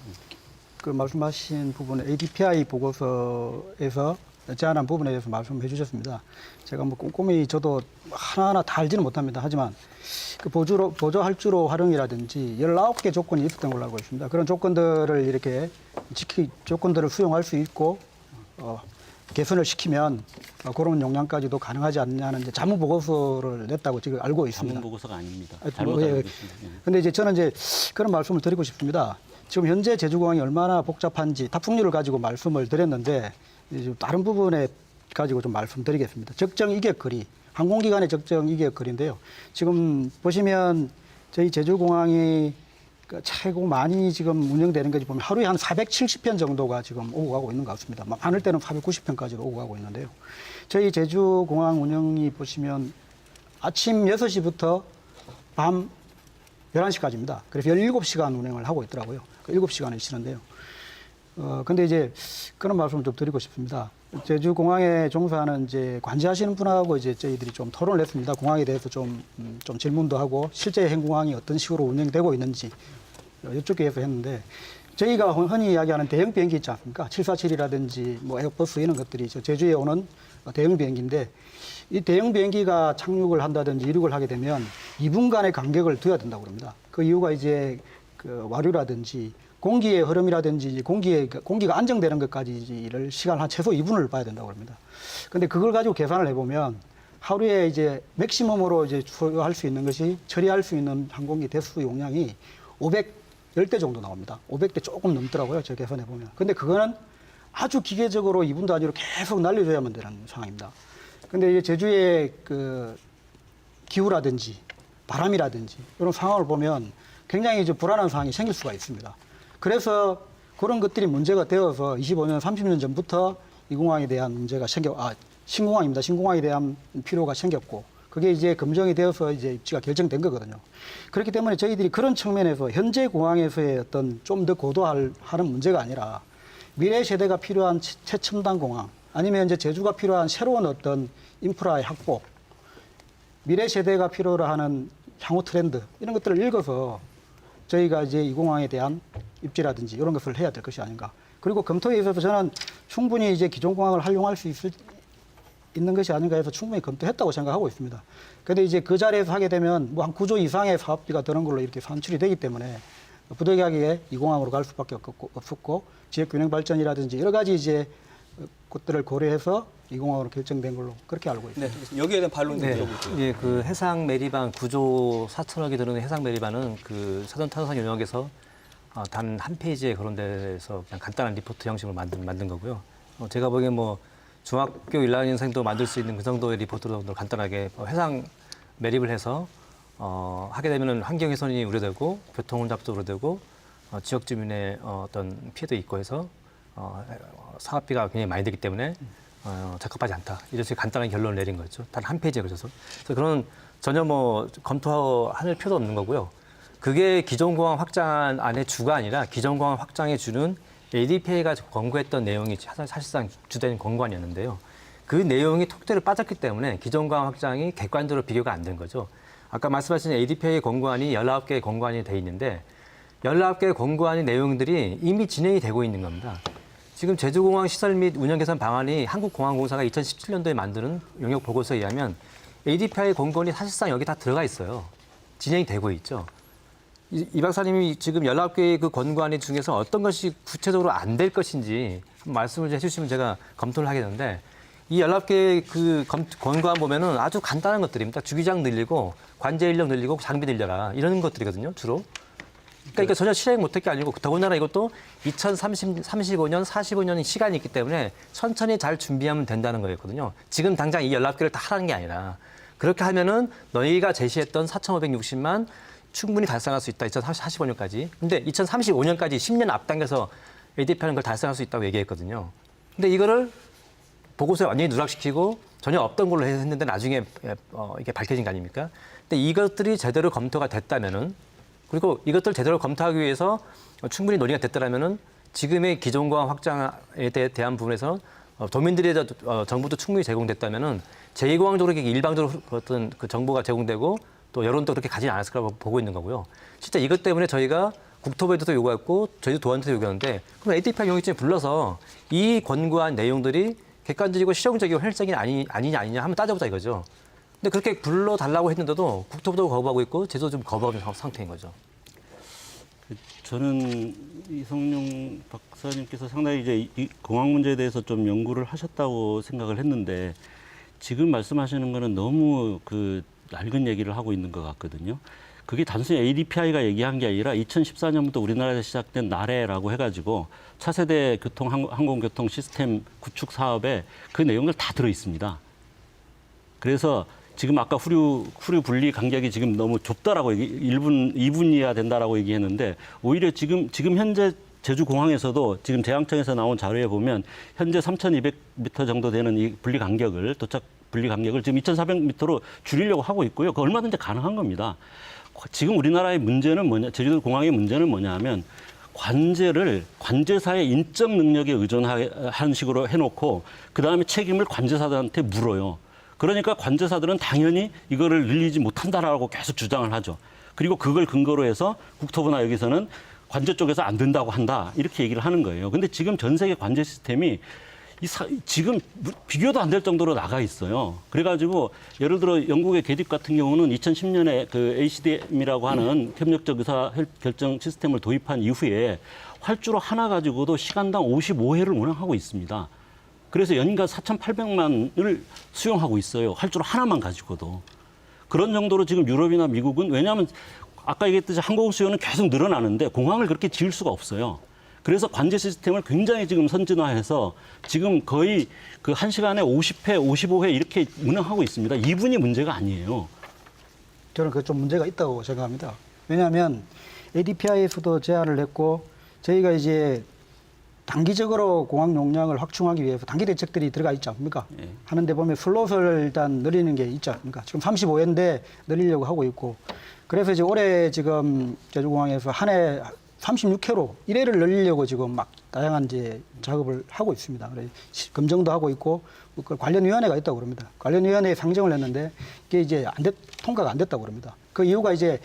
그 말씀하신 부분에 ADPI 보고서에서 제안한 부분에 대해서 말씀해 주셨습니다. 제가 뭐 꼼꼼히 저도 하나하나 다 알지는 못합니다. 하지만 그 보조 할주로 활용이라든지 19개 조건이 있었던 걸로 알고 있습니다. 그런 조건들을 이렇게 조건들을 수용할 수 있고 개선을 시키면 그런 용량까지도 가능하지 않냐는 이제 자문 보고서를 냈다고 지금 알고 있습니다. 자문 보고서가 아닙니다. 뭐, 잘못 알고 있습니다. 예. 근데 이제 저는 이제 그런 말씀을 드리고 싶습니다. 지금 현재 제주공항이 얼마나 복잡한지 답승률을 가지고 말씀을 드렸는데 이제 좀 다른 부분에 가지고 좀 말씀드리겠습니다. 적정 이객거리, 항공기관의 적정 이객거리인데요. 지금 보시면 저희 제주공항이 최고 많이 지금 운영되는 것이 보면 하루에 한 470편 정도가 지금 오고 가고 있는 것 같습니다. 많을 때는 490편까지도 오고 가고 있는데요. 저희 제주공항 운영이 보시면 아침 6시부터 밤 11시까지입니다. 그래서 17시간 운행을 하고 있더라고요. 7시간을 쉬는데요. 근데 이제 그런 말씀을 좀 드리고 싶습니다. 제주공항에 종사하는 이제 관제하시는 분하고 이제 저희들이 좀 토론을 했습니다. 공항에 대해서 좀 질문도 하고 실제 행공항이 어떤 식으로 운영되고 있는지 여쭙기 위해서 했는데 저희가 흔히 이야기하는 대형 비행기 있지 않습니까? 747이라든지 뭐 에어버스 이런 것들이 제주에 오는 대형 비행기인데 이 대형 비행기가 착륙을 한다든지 이륙을 하게 되면 2분간의 간격을 둬야 된다고 합니다. 그 이유가 이제 그 와류라든지 공기의 흐름이라든지 공기가 안정되는 것까지를 시간 한 최소 2분을 봐야 된다고 합니다. 근데 그걸 가지고 계산을 해보면 하루에 이제 맥시멈으로 이제 소요할 수 있는 것이 처리할 수 있는 항공기 대수 용량이 510대 정도 나옵니다. 500대 조금 넘더라고요. 제가 계산해 보면. 근데 그거는 아주 기계적으로 2분 단위로 계속 날려줘야만 되는 상황입니다. 근데 이제 제주의 그 기후라든지 바람이라든지 이런 상황을 보면 굉장히 이제 불안한 상황이 생길 수가 있습니다. 그래서 그런 것들이 문제가 되어서 25년, 30년 전부터 이 공항에 대한 문제가 신공항입니다. 신공항에 대한 필요가 생겼고, 그게 이제 검증이 되어서 이제 입지가 결정된 거거든요. 그렇기 때문에 저희들이 그런 측면에서 현재 공항에서의 어떤 좀 더 고도화하는 문제가 아니라 미래 세대가 필요한 최첨단 공항, 아니면 이제 제주가 필요한 새로운 어떤 인프라의 확보, 미래 세대가 필요로 하는 향후 트렌드, 이런 것들을 읽어서 저희가 이제 이 공항에 대한 입지라든지 이런 것을 해야 될 것이 아닌가. 그리고 검토에 있어서 저는 충분히 이제 기존 공항을 활용할 수 있는 것이 아닌가 해서 충분히 검토했다고 생각하고 있습니다. 그런데 이제 그 자리에서 하게 되면 뭐 한 9조 이상의 사업비가 드는 걸로 이렇게 산출이 되기 때문에 부득이하게 이 공항으로 갈 수밖에 없었고 지역 균형 발전이라든지 여러 가지 이제 것들을 고려해서 이 공항으로 결정된 걸로 그렇게 알고 있습니다. 네, 여기에 대한 반론 좀 네. 들어볼게요. 예, 그 해상 메리반 9조 4천억이 드는 해상 메리반은 그 사전 탐사 용역에서 단 한 페이지에 거론돼서 그냥 간단한 리포트 형식으로 만든 거고요. 제가 보기엔 뭐 중학교 1학년생도 만들 수 있는 그 정도의 리포트로 간단하게 해상 매립을 해서 하게 되면은 환경 훼손이 우려되고 교통 혼잡도 우려되고 지역 주민의 어떤 피해도 있고 해서 사업비가 굉장히 많이 되기 때문에 적합하지 않다. 이래서 간단한 결론을 내린 거죠. 단 한 페이지에 걸쳐서. 그래서 그런 전혀 뭐 검토할 필요도 없는 거고요. 그게 기존공항 확장안의 주가 아니라 기존공항 확장에 주는 ADPA가 권고했던 내용이 사실상 주된 권고안이었는데요. 그 내용이 톡대로 빠졌기 때문에 기존공항 확장이 객관적으로 비교가 안 된 거죠. 아까 말씀하신 ADPA 권고안이 19개의 권고안이 돼 있는데 19개의 권고안의 내용들이 이미 진행이 되고 있는 겁니다. 지금 제주공항 시설 및 운영 개선 방안이 한국공항공사가 2017년도에 만드는 용역 보고서에 의하면 ADPI 권고안이 사실상 여기 다 들어가 있어요. 진행이 되고 있죠. 이 박사님이 지금 19개의 그 권고안 중에서 어떤 것이 구체적으로 안 될 것인지 말씀을 해주시면 제가 검토를 하겠는데 이 19개의 그 권고안 보면은 아주 간단한 것들입니다. 주기장 늘리고 관제 인력 늘리고 장비 늘려라 이런 것들이거든요, 주로. 그러니까 이게 전혀 실행 못할 게 아니고 더군다나 이것도 2035년, 45년 시간이 있기 때문에 천천히 잘 준비하면 된다는 거였거든요. 지금 당장 이 19개를 다 하라는 게 아니라 그렇게 하면은 너희가 제시했던 4,560만 충분히 달성할 수 있다. 2045년까지. 근데 2035년까지 10년 앞당겨서 ADP하는 걸 달성할 수 있다고 얘기했거든요. 근데 이거를 보고서에 완전히 누락시키고 전혀 없던 걸로 했는데 나중에 이게 밝혀진 거 아닙니까? 근데 이것들이 제대로 검토가 됐다면은 그리고 이것들 제대로 검토하기 위해서 충분히 논의가 됐더라면은 지금의 기존공항 확장에 대한 부분에서 도민들의 정보도 충분히 제공됐다면은 제2공항 쪽으로 일방적으로 어떤 그 정보가 제공되고 또 여론도 그렇게 가지 않았을 거라고 보고 있는 거고요. 진짜 이것 때문에 저희가 국토부에도 요구했고 저희도 도안한테 요구하는데 그럼 ADPI 용역진에 불러서 이 권고한 내용들이 객관적이고 실용적이고 현실적이 아니냐 한번 따져보자 이거죠. 근데 그렇게 불러달라고 했는데도 국토부도 거부하고 있고 제주도 좀 거부하고 있는 상태인 거죠. 저는 이성룡 박사님께서 상당히 이제 이 공항 문제에 대해서 좀 연구를 하셨다고 생각을 했는데 지금 말씀하시는 거는 너무 그 낡은 얘기를 하고 있는 것 같거든요. 그게 단순히 ADPI가 얘기한 게 아니라 2014년부터 우리나라에서 시작된 나래라고 해가지고 차세대 항공교통 시스템 구축 사업에 그 내용들 다 들어 있습니다. 그래서 지금 아까 후류 분리 간격이 지금 너무 좁다라고 2분 이하 된다라고 얘기했는데 오히려 지금 현재 제주공항에서도 지금 제항청에서 나온 자료에 보면 현재 3,200m 정도 되는 이 분리 간격을 도착 분리 간격을 지금 2,400m로 줄이려고 하고 있고요. 그 얼마든지 가능한 겁니다. 지금 우리나라의 문제는 뭐냐, 제주도 공항의 문제는 뭐냐 하면 관제사의 인적 능력에 의존한 식으로 해놓고 그다음에 책임을 관제사들한테 물어요. 그러니까 관제사들은 당연히 이거를 늘리지 못한다라고 계속 주장을 하죠. 그리고 그걸 근거로 해서 국토부나 여기서는 관제 쪽에서 안 된다고 한다 이렇게 얘기를 하는 거예요. 근데 지금 전 세계 관제 시스템이 지금 비교도 안 될 정도로 나가 있어요. 그래가지고 예를 들어 영국의 게딕 같은 경우는 2010년에 그 ACDM이라고 하는 협력적 의사 결정 시스템을 도입한 이후에 활주로 하나 가지고도 시간당 55회를 운항하고 있습니다. 그래서 연간 4,800만을 수용하고 있어요. 활주로 하나만 가지고도. 그런 정도로 지금 유럽이나 미국은 왜냐하면 아까 얘기했듯이 항공 수요는 계속 늘어나는데 공항을 그렇게 지을 수가 없어요. 그래서 관제 시스템을 굉장히 지금 선진화해서 지금 거의 그 1시간에 50회, 55회 이렇게 운항하고 있습니다. 이분이 문제가 아니에요. 저는 그 좀 문제가 있다고 생각합니다. 왜냐하면 ADPI에서도 제안을 했고 저희가 이제 단기적으로 공항 용량을 확충하기 위해서 단기 대책들이 들어가 있지 않습니까? 예. 하는데 보면 슬롯을 일단 늘리는 게 있지 않습니까? 지금 35회인데 늘리려고 하고 있고 그래서 이제 올해 지금 제주공항에서 한 해 36회로 1회를 늘리려고 지금 막 다양한 이제 작업을 하고 있습니다. 그래서 검증도 하고 있고 그 관련위원회가 있다고 그럽니다. 관련위원회에 상정을 했는데 이게 이제 통과가 안 됐다고 그럽니다. 그 이유가 이제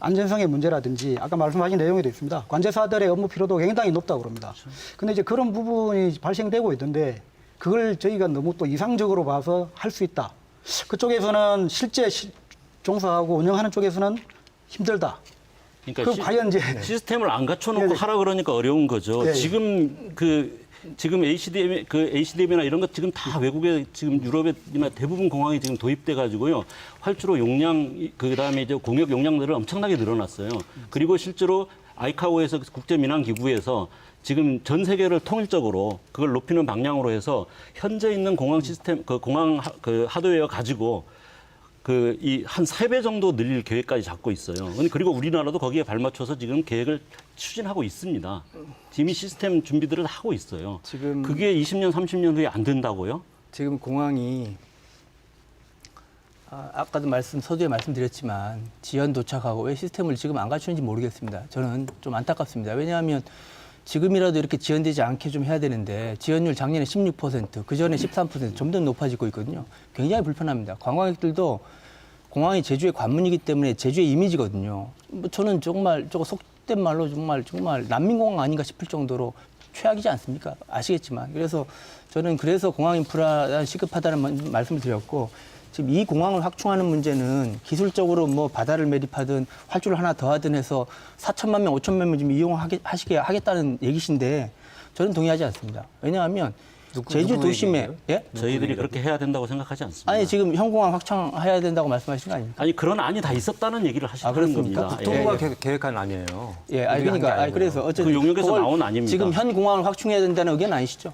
안전성의 문제라든지 아까 말씀하신 내용에도 있습니다. 관제사들의 업무 피로도가 굉장히 높다고 그럽니다. 근데 이제 그런 부분이 발생되고 있는데 그걸 저희가 너무 또 이상적으로 봐서 할 수 있다. 그쪽에서는 실제 종사하고 운영하는 쪽에서는 힘들다. 그러니까 과연 이제 시스템을 안 갖춰놓고 네. 하라 그러니까 어려운 거죠. 네. 지금 ACDM이나 이런 것 지금 다 외국에 지금 유럽이나 대부분 공항이 지금 도입돼 가지고요. 활주로 용량 그다음에 이제 공역 용량들을 엄청나게 늘어났어요. 그리고 실제로 아이카오에서 국제 민항 기구에서 지금 전 세계를 통일적으로 그걸 높이는 방향으로 해서 현재 있는 공항 시스템 공항 하드웨어 가지고 한 3배 정도 늘릴 계획까지 잡고 있어요. 그리고 우리나라도 거기에 발맞춰서 지금 계획을 추진하고 있습니다. 이미 시스템 준비들을 하고 있어요. 지금 그게 20년, 30년 후에 안 된다고요? 지금 공항이 아까도 서두에 말씀드렸지만 지연 도착하고 왜 시스템을 지금 안 갖추는지 모르겠습니다. 저는 좀 안타깝습니다. 왜냐하면 지금이라도 이렇게 지연되지 않게 좀 해야 되는데 지연율 작년에 16%, 그전에 13% 점점 높아지고 있거든요. 굉장히 불편합니다. 관광객들도 공항이 제주의 관문이기 때문에 제주의 이미지거든요. 뭐 저는 정말 저거 속된 말로 정말 난민공항 아닌가 싶을 정도로 최악이지 않습니까? 아시겠지만. 그래서 저는 공항 인프라 시급하다는 말씀을 드렸고 지금 이 공항을 확충하는 문제는 기술적으로 뭐 바다를 매립하든 활주를 하나 더 하든 해서 4천만 명, 5천만 명 좀 이용하게 하겠다는 얘기신데 저는 동의하지 않습니다. 왜냐하면 제주 도심에 저희들이 그렇게 해야 된다고 생각하지 않습니다. 아니 지금 현공항 확장해야 된다고 말씀하신 거 아닙니까? 아니 그런 안이 다 있었다는 얘기를 하시는 그렇습니까? 겁니다. 국토부가 계획한 아니에요. 그래서 어쨌든 그 용역에서 그걸 나온 아닙니다. 지금 현 공항을 확충해야 된다는 의견 아니시죠?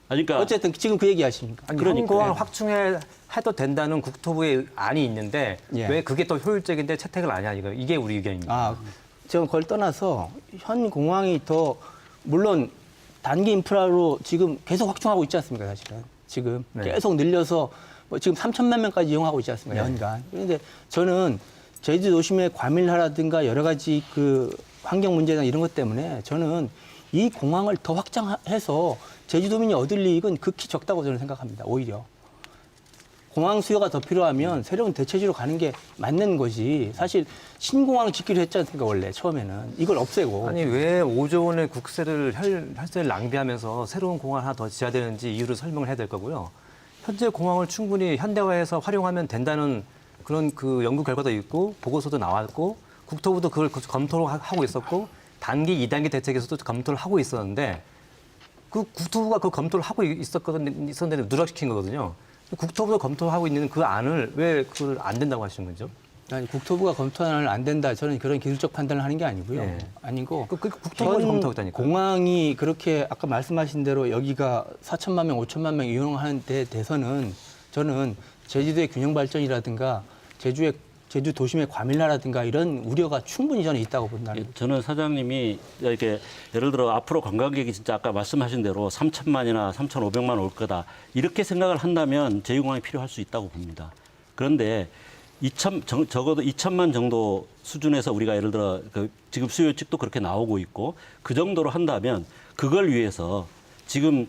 그러니까 어쨌든 지금 그 얘기 하십니까? 아니, 그러니까. 현공항을 확충해도 된다는 국토부의 안이 있는데 왜 그게 더 효율적인데 채택을 안 하냐 이게 우리 의견입니다. 저는 그걸 떠나서 현 공항이 더 물론 단기 인프라로 지금 계속 확충하고 있지 않습니까, 사실은. 지금 계속 늘려서 뭐 지금 3천만 명까지 이용하고 있지 않습니까, 연간. 그런데 저는 제주 도심의 과밀화라든가 여러 가지 그 환경 문제나 이런 것 때문에 저는 이 공항을 더 확장해서 제주도민이 얻을 이익은 극히 적다고 저는 생각합니다, 오히려. 공항 수요가 더 필요하면 새로운 대체지로 가는 게 맞는 것이 사실 신공항 짓기로 했지 않습니까, 원래 처음에는. 이걸 없애고. 아니 왜 5조 원의 국세를 혈세를 낭비하면서 새로운 공항 하나 더 지어야 되는지 이유를 설명을 해야 될 거고요. 현재 공항을 충분히 현대화해서 활용하면 된다는 그런 그 연구 결과도 있고 보고서도 나왔고 국토부도 그걸 검토를 하고 있었고 단기 2단계 대책에서도 검토를 하고 있었는데 그 국토부가 그 검토를 하고 있었는데 누락시킨 거거든요. 국토부도 검토하고 있는 그 안을 왜 그걸 안 된다고 하시는 거죠? 아니, 국토부가 검토하는 안 된다. 저는 그런 기술적 판단을 하는 게 아니고요. 네. 아니고 국토부가 검토하겠다니까요. 공항이 그렇게 아까 말씀하신 대로 여기가 4천만 명, 5천만 명 이용하는 데 대해서는 저는 제주도의 균형 발전이라든가 제주 도심의 과밀화라든가 이런 우려가 충분히 저는 있다고 본다는 거죠. 저는 사장님이 이렇게 예를 들어 앞으로 관광객이 진짜 아까 말씀하신 대로 3천만이나 3,500만 올 거다 이렇게 생각을 한다면 제2공항이 필요할 수 있다고 봅니다. 그런데 적어도 2천만 정도 수준에서 우리가 예를 들어 지금 수요 측도 그렇게 나오고 있고 그 정도로 한다면 그걸 위해서 지금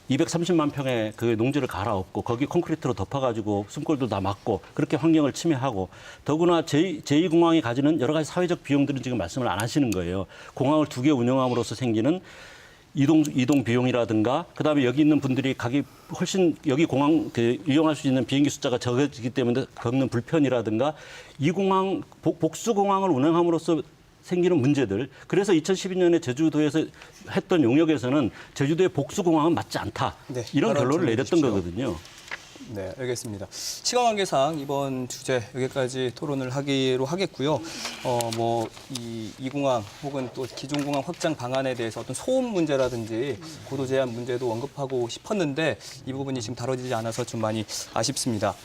230만 평의 그 농지를 갈아엎고 거기 콘크리트로 덮어가지고 숨골도 다 막고 그렇게 환경을 침해하고 더구나 제2공항이 가지는 여러 가지 사회적 비용들은 지금 말씀을 안 하시는 거예요. 공항을 2개 운영함으로써 생기는 이동 비용이라든가 그다음에 여기 있는 분들이 가기 훨씬 여기 공항 이용할 수 있는 비행기 숫자가 적어지기 때문에 겪는 불편이라든가 이 공항 복수 공항을 운영함으로써 생기는 문제들. 그래서 2012년에 제주도에서 했던 용역에서는 제주도의 복수공항은 맞지 않다. 이런 결론을 내렸던 거거든요. 네, 알겠습니다. 시간 관계상 이번 주제 여기까지 토론을 하기로 하겠고요. 이 공항 혹은 또 기존 공항 확장 방안에 대해서 어떤 소음 문제라든지 고도 제한 문제도 언급하고 싶었는데 이 부분이 지금 다뤄지지 않아서 좀 많이 아쉽습니다.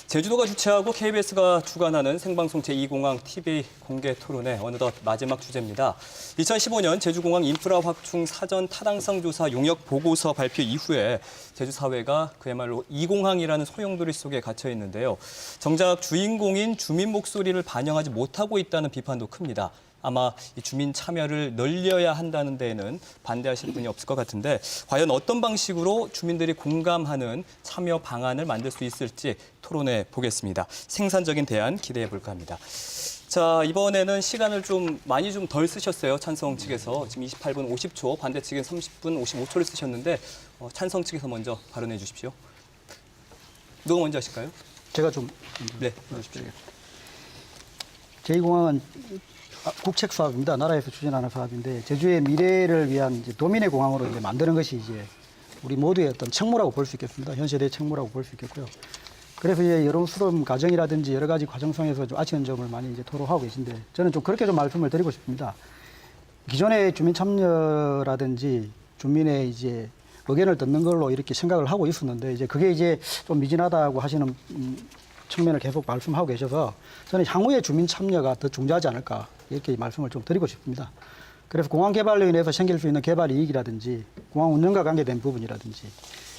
제주도가 주최하고 KBS가 주관하는 생방송 제2공항 TV 공개 토론회 어느덧 마지막 주제입니다. 2015년 제주공항 인프라 확충 사전 타당성 조사 용역 보고서 발표 이후에 제주사회가 그야말로 2공항이라는 소용돌이 속에 갇혀 있는데요. 정작 주인공인 주민 목소리를 반영하지 못하고 있다는 비판도 큽니다. 아마 이 주민 참여를 늘려야 한다는 데에는 반대하실 분이 없을 것 같은데 과연 어떤 방식으로 주민들이 공감하는 참여 방안을 만들 수 있을지 토론해 보겠습니다. 생산적인 대안 기대해 볼까 합니다. 자, 이번에는 시간을 좀 많이 좀 덜 쓰셨어요. 찬성 측에서 지금 28분 50초, 반대 측은 30분 55초를 쓰셨는데 찬성 측에서 먼저 발언해 주십시오. 누가 먼저 하실까요? 제가 좀 네, 해주십시오. 제2공항은 국책 사업입니다. 나라에서 추진하는 사업인데 제주의 미래를 위한 이제 도민의 공항으로 이제 만드는 것이 이제 우리 모두의 어떤 책무라고 볼 수 있겠습니다. 현 세대의 책무라고 볼 수 있겠고요. 그래서 이제 여론 수렴 과정이라든지 여러 가지 과정성에서 좀 아쉬운 점을 많이 이제 토로하고 계신데 저는 좀 그렇게 좀 말씀을 드리고 싶습니다. 기존의 주민 참여라든지 주민의 이제 의견을 듣는 걸로 이렇게 생각을 하고 있었는데 이제 그게 이제 좀 미진하다고 하시는 측면을 계속 말씀하고 계셔서 저는 향후에 주민 참여가 더 중요하지 않을까 이렇게 말씀을 좀 드리고 싶습니다. 그래서 공항 개발로 인해서 생길 수 있는 개발 이익이라든지 공항 운영과 관계된 부분이라든지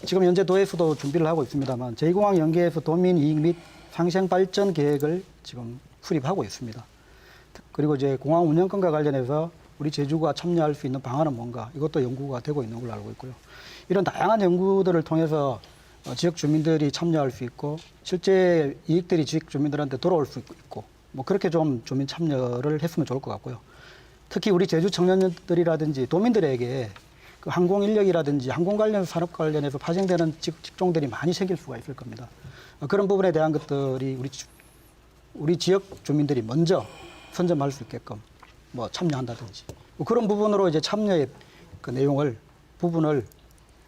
지금 현재 도에서도 준비를 하고 있습니다만 제2공항 연계에서 도민 이익 및 상생 발전 계획을 지금 수립하고 있습니다. 그리고 이제 공항 운영권과 관련해서 우리 제주가 참여할 수 있는 방안은 뭔가 이것도 연구가 되고 있는 걸로 알고 있고요. 이런 다양한 연구들을 통해서 지역 주민들이 참여할 수 있고 실제 이익들이 지역 주민들한테 돌아올 수 있고 뭐 그렇게 좀 주민 참여를 했으면 좋을 것 같고요. 특히 우리 제주 청년들이라든지 도민들에게 그 항공 인력이라든지 항공 관련 산업 관련해서 파생되는 직종들이 많이 생길 수가 있을 겁니다. 그런 부분에 대한 것들이 우리 지역 주민들이 먼저 선점할 수 있게끔 뭐 참여한다든지 뭐 그런 부분으로 이제 참여의 그 내용을 부분을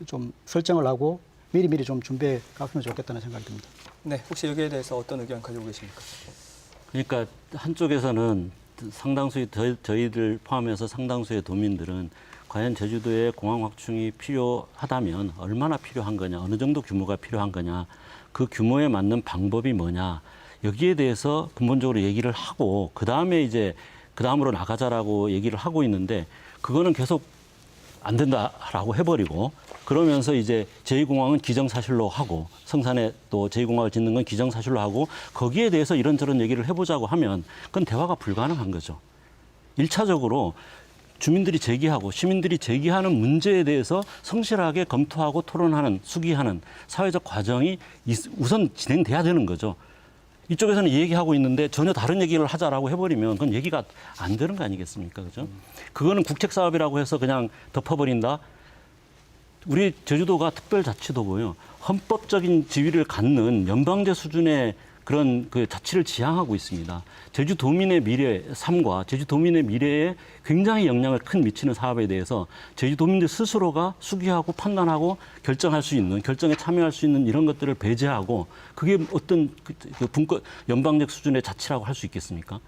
좀 설정을 하고 미리미리 좀 준비해 갔으면 좋겠다는 생각이 듭니다. 네, 혹시 여기에 대해서 어떤 의견 가지고 계십니까? 그러니까 한쪽에서는 상당수의 저희들 포함해서 상당수의 도민들은 과연 제주도에 공항 확충이 필요하다면 얼마나 필요한 거냐, 어느 정도 규모가 필요한 거냐, 그 규모에 맞는 방법이 뭐냐, 여기에 대해서 근본적으로 얘기를 하고 그다음에 이제 그다음으로 나가자라고 얘기를 하고 있는데 그거는 계속 안 된다라고 해버리고 그러면서 이제 제2공항은 기정사실로 하고 성산에 또 제2공항을 짓는 건 기정사실로 하고 거기에 대해서 이런저런 얘기를 해보자고 하면 그건 대화가 불가능한 거죠. 1차적으로 주민들이 제기하고 시민들이 제기하는 문제에 대해서 성실하게 검토하고 토론하는, 수기하는 사회적 과정이 우선 진행돼야 되는 거죠. 이쪽에서는 얘기하고 있는데 전혀 다른 얘기를 하자라고 해버리면 그건 얘기가 안 되는 거 아니겠습니까? 그죠? 그거는 국책사업이라고 해서 그냥 덮어버린다? 우리 제주도가 특별자치도고요. 헌법적인 지위를 갖는 연방제 수준의 그런 그 자치를 지향하고 있습니다. 제주도민의 미래, 삶과 제주도민의 미래에 굉장히 영향을 큰 미치는 사업에 대해서 제주도민들 스스로가 수기하고 판단하고 결정할 수 있는, 결정에 참여할 수 있는 이런 것들을 배제하고 그게 어떤 연방적 수준의 자치라고 할 수 있겠습니까?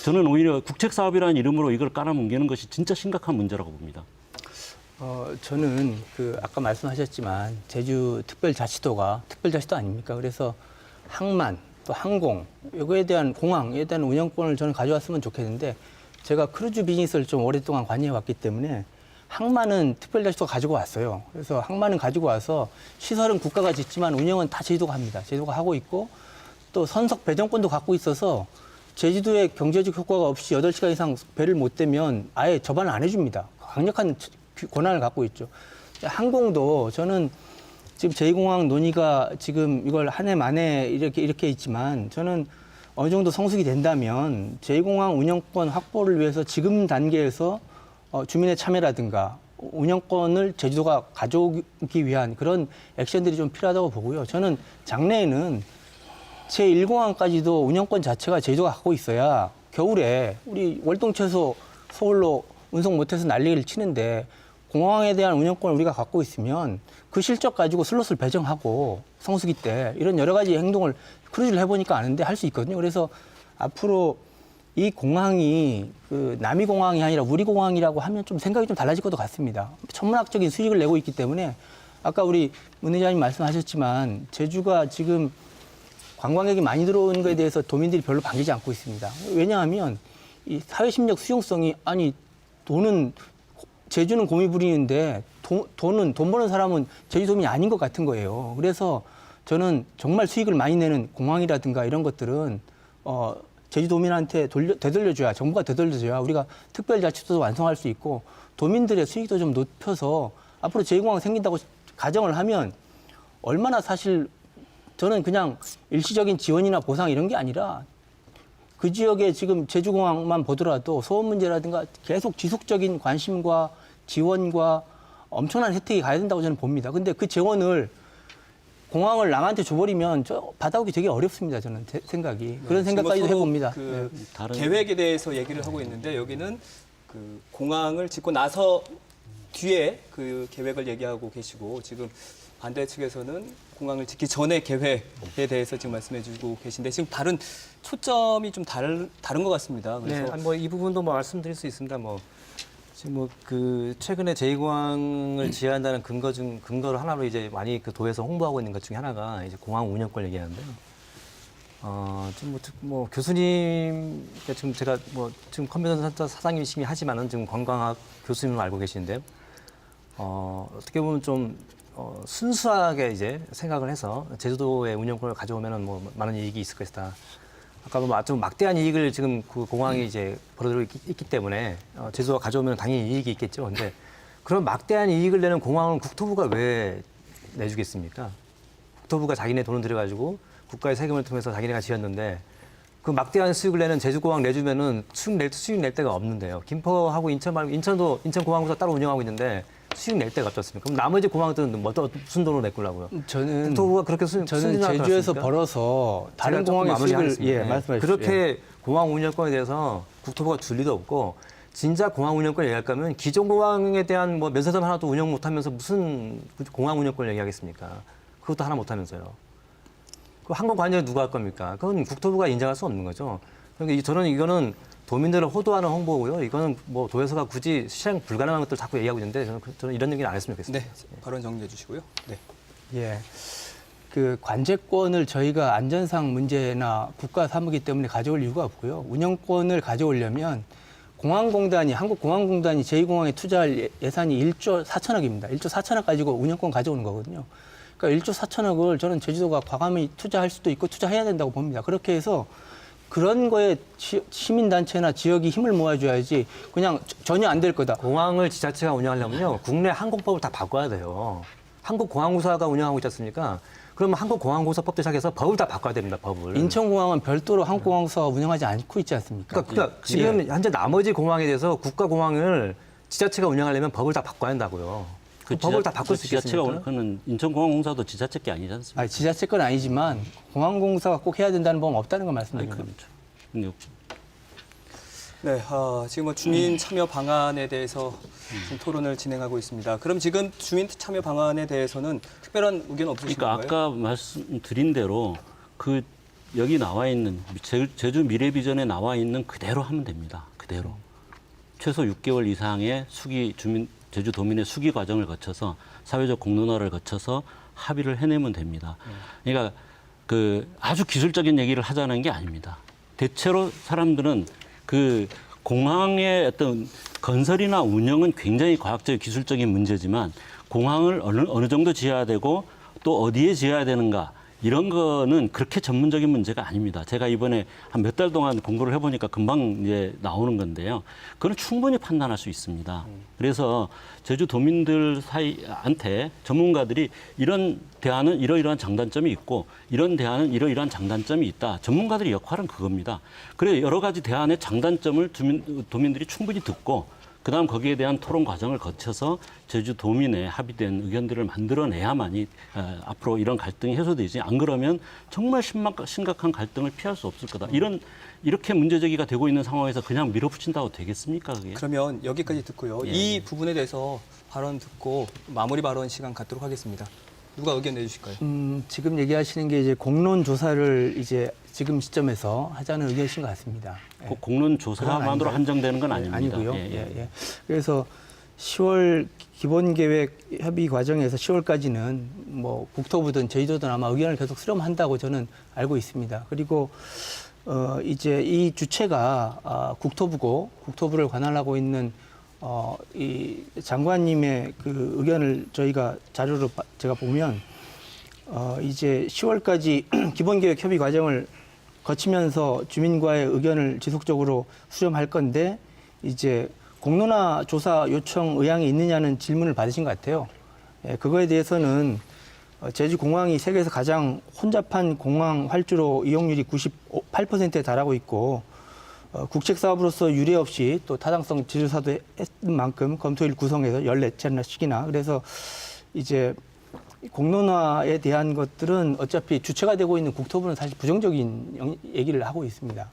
저는 오히려 국책사업이라는 이름으로 이걸 깔아뭉개는 것이 진짜 심각한 문제라고 봅니다. 저는 그 아까 말씀하셨지만 제주 특별자치도가 특별자치도 아닙니까? 그래서 항만 또 항공 이거에 대한 공항에 대한 운영권을 저는 가져왔으면 좋겠는데 제가 크루즈 비즈니스를 좀 오랫동안 관여해 왔기 때문에 항만은 특별자치도가 가지고 왔어요. 그래서 항만은 가지고 와서 시설은 국가가 짓지만 운영은 다 제주도가 합니다. 제주도가 하고 있고 또 선석 배정권도 갖고 있어서 제주도에 경제적 효과가 없이 8시간 이상 배를 못 대면 아예 접안을 안 해줍니다. 강력한 권한을 갖고 있죠. 항공도 저는 지금 제2공항 논의가 지금 이걸 한 해 만에 이렇게 있지만 저는 어느 정도 성숙이 된다면 제2공항 운영권 확보를 위해서 지금 단계에서 주민의 참여라든가 운영권을 제주도가 가져오기 위한 그런 액션들이 좀 필요하다고 보고요. 저는 장래에는 제1공항까지도 운영권 자체가 제주도가 갖고 있어야 겨울에 우리 월동채소 서울로 운송 못해서 난리를 치는데 공항에 대한 운영권을 우리가 갖고 있으면 그 실적 가지고 슬롯을 배정하고 성수기 때 이런 여러 가지 행동을 크루즈를 해보니까 아는데 할 수 있거든요. 그래서 앞으로 이 공항이 그 남이공항이 아니라 우리공항이라고 하면 좀 생각이 좀 달라질 것도 같습니다. 천문학적인 수익을 내고 있기 때문에 아까 우리 문 회장님 말씀하셨지만 제주가 지금 관광객이 많이 들어오는 것에 대해서 도민들이 별로 반기지 않고 있습니다. 왜냐하면 이 사회심리적 수용성이 아니 돈은 제주는 곰이 부리는데 돈 버는 사람은 제주도민이 아닌 것 같은 거예요. 그래서 저는 정말 수익을 많이 내는 공항이라든가 이런 것들은 제주도민한테 되돌려줘야 정부가 되돌려줘야 우리가 특별자치도도 완성할 수 있고 도민들의 수익도 좀 높여서 앞으로 제2공항 생긴다고 가정을 하면 얼마나 사실 저는 그냥 일시적인 지원이나 보상 이런 게 아니라 그 지역에 지금 제주공항만 보더라도 소음 문제라든가 계속 지속적인 관심과 지원과 엄청난 혜택이 가야 된다고 저는 봅니다. 근데 그 재원을 공항을 남한테 줘버리면 저 받아오기 되게 어렵습니다. 저는 생각이. 그런 생각까지도 해봅니다. 그 계획에 대해서 얘기를 하고 있는데 여기는 그 공항을 짓고 나서 뒤에 그 계획을 얘기하고 계시고 지금 반대 측에서는 공항을 짓기 전에 계획에 대해서 지금 말씀해 주고 계신데 지금 다른 초점이 좀 다른 것 같습니다. 그래서 네, 뭐 이 부분도 뭐 말씀드릴 수 있습니다. 뭐 지금 뭐 그 최근에 제2공항을 지어한다는 근거를 하나로 이제 많이 그 도에서 홍보하고 있는 것 중에 하나가 이제 공항 운영권 얘기하는데요. 지금 뭐 교수님 지금 제가 뭐 지금 컴퓨터 센터 사장님이시긴 하지만은 지금 관광학 교수님을 알고 계시는데요. 어떻게 보면 좀 순수하게 이제 생각을 해서 제주도의 운영권을 가져오면은 뭐 많은 이익이 있을 것이다. 아까 좀 막대한 이익을 지금 그 공항이 이제 벌어들이고 있기 때문에 제주도가 가져오면 당연히 이익이 있겠죠. 근데 그런 막대한 이익을 내는 공항은 국토부가 왜 내주겠습니까? 국토부가 자기네 돈을 들여가지고 국가의 세금을 통해서 자기네가 지었는데 그 막대한 수익을 내는 제주공항 내주면은 수익 낼 데가 없는데요. 김포하고 인천 말고 인천공항부터 따로 운영하고 있는데 수익 낼 데가 없지 않습니까? 그럼 나머지 공항들은 무슨 돈으로 내꾸려고요? 저는 국토부가 그렇게 저는 제주에서 벌어서 다른 공항에 수익을 말씀해 주십시오. 그렇게 공항 운영권에 대해서 국토부가 줄 리도 없고 진짜 공항 운영권 얘기할 거면 기존 공항에 대한 뭐 면세점 하나도 운영 못하면서 무슨 공항 운영권을 얘기하겠습니까? 그것도 하나 못하면서요. 그 항공 관리를 누가 할 겁니까? 그건 국토부가 인정할 수 없는 거죠. 그러니까 저는 이거는 도민들을 호도하는 홍보고요. 이거는 뭐 도에서가 굳이 실행 불가능한 것들 자꾸 얘기하고 있는데 저는 이런 얘기는 안 했으면 좋겠습니다. 네, 발언 정리해 주시고요. 네. 예. 그 관제권을 저희가 안전상 문제나 국가 사무기 때문에 가져올 이유가 없고요. 운영권을 가져오려면 공항공단이 한국공항공단이 제2공항에 투자할 예산이 1조 4천억입니다. 1조 4천억 가지고 운영권 가져오는 거거든요. 그러니까 1조 4천억을 저는 제주도가 과감히 투자할 수도 있고 투자해야 된다고 봅니다. 그렇게 해서 그런 거에 시민단체나 지역이 힘을 모아줘야지 그냥 전혀 안 될 거다. 공항을 지자체가 운영하려면요. 국내 항공법을 다 바꿔야 돼요. 한국공항공사가 운영하고 있지 않습니까? 그러면 한국공항공사법도 시작해서 법을 다 바꿔야 됩니다. 법을. 인천공항은 별도로 항공공사가 운영하지 않고 있지 않습니까? 그러니까 지금 현재 나머지 공항에 대해서 국가공항을 지자체가 운영하려면 법을 다 바꿔야 한다고요. 그 법을 다 바꿀 수 있겠습니까? 그는 인천공항공사도 지자체 게 아니지 않습니까? 아니, 지자체 건 아니지만 공항공사가 꼭 해야 된다는 법은 없다는 걸 말씀드리는 겁니다. 네, 지금 뭐 주민 참여 방안에 대해서 지금 토론을 진행하고 있습니다. 그럼 지금 주민 참여 방안에 대해서는 특별한 의견 없으신 그러니까 건가요? 아까 말씀드린 대로 그 여기 나와 있는 제주 미래 비전에 나와 있는 그대로 하면 됩니다. 그대로 최소 6개월 이상의 제주도민의 수기 과정을 거쳐서 사회적 공론화를 거쳐서 합의를 해내면 됩니다. 그러니까 그 아주 기술적인 얘기를 하자는 게 아닙니다. 대체로 사람들은 그 공항의 어떤 건설이나 운영은 굉장히 과학적 기술적인 문제지만 공항을 어느 정도 지어야 되고 또 어디에 지어야 되는가 이런 거는 그렇게 전문적인 문제가 아닙니다. 제가 이번에 한 몇 달 동안 공부를 해보니까 금방 이제 나오는 건데요. 그건 충분히 판단할 수 있습니다. 그래서 제주 도민들 사이한테 전문가들이 이런 대안은 이러이러한 장단점이 있고 이런 대안은 이러이러한 장단점이 있다. 전문가들의 역할은 그겁니다. 그래 여러 가지 대안의 장단점을 도민들이 충분히 듣고 그다음 거기에 대한 토론 과정을 거쳐서 제주 도민의 합의된 의견들을 만들어내야만이 앞으로 이런 갈등이 해소되지 안 그러면 정말 심각한 갈등을 피할 수 없을 거다. 이렇게 문제제기가 되고 있는 상황에서 그냥 밀어붙인다고 되겠습니까? 그게? 그러면 여기까지 듣고요. 예. 이 부분에 대해서 발언 듣고 마무리 발언 시간 갖도록 하겠습니다. 누가 의견 내주실까요? 지금 얘기하시는 게 이제 공론 조사를 이제 지금 시점에서 하자는 의견이신 것 같습니다. 예. 꼭 공론 조사만으로 한정되는 건 아닙니다. 아니고요. 예, 예. 예. 그래서 10월 기본계획 협의 과정에서 10월까지는 뭐 국토부든 제주도든 아마 의견을 계속 수렴한다고 저는 알고 있습니다. 그리고 이제 이 주체가 국토부고 국토부를 관할하고 있는 이 장관님의 그 의견을 저희가 자료로 제가 보면 이제 10월까지 기본계획 협의 과정을 거치면서 주민과의 의견을 지속적으로 수렴할 건데 이제 공론화 조사 요청 의향이 있느냐는 질문을 받으신 것 같아요. 예, 그거에 대해서는 제주공항이 세계에서 가장 혼잡한 공항 활주로 이용률이 98%에 달하고 있고 국책사업으로서 유례 없이 또 타당성 지조사도 했던 만큼 검토일 구성해서 14차례씩이나 그래서 이제 공론화에 대한 것들은 어차피 주체가 되고 있는 국토부는 사실 부정적인 얘기를 하고 있습니다.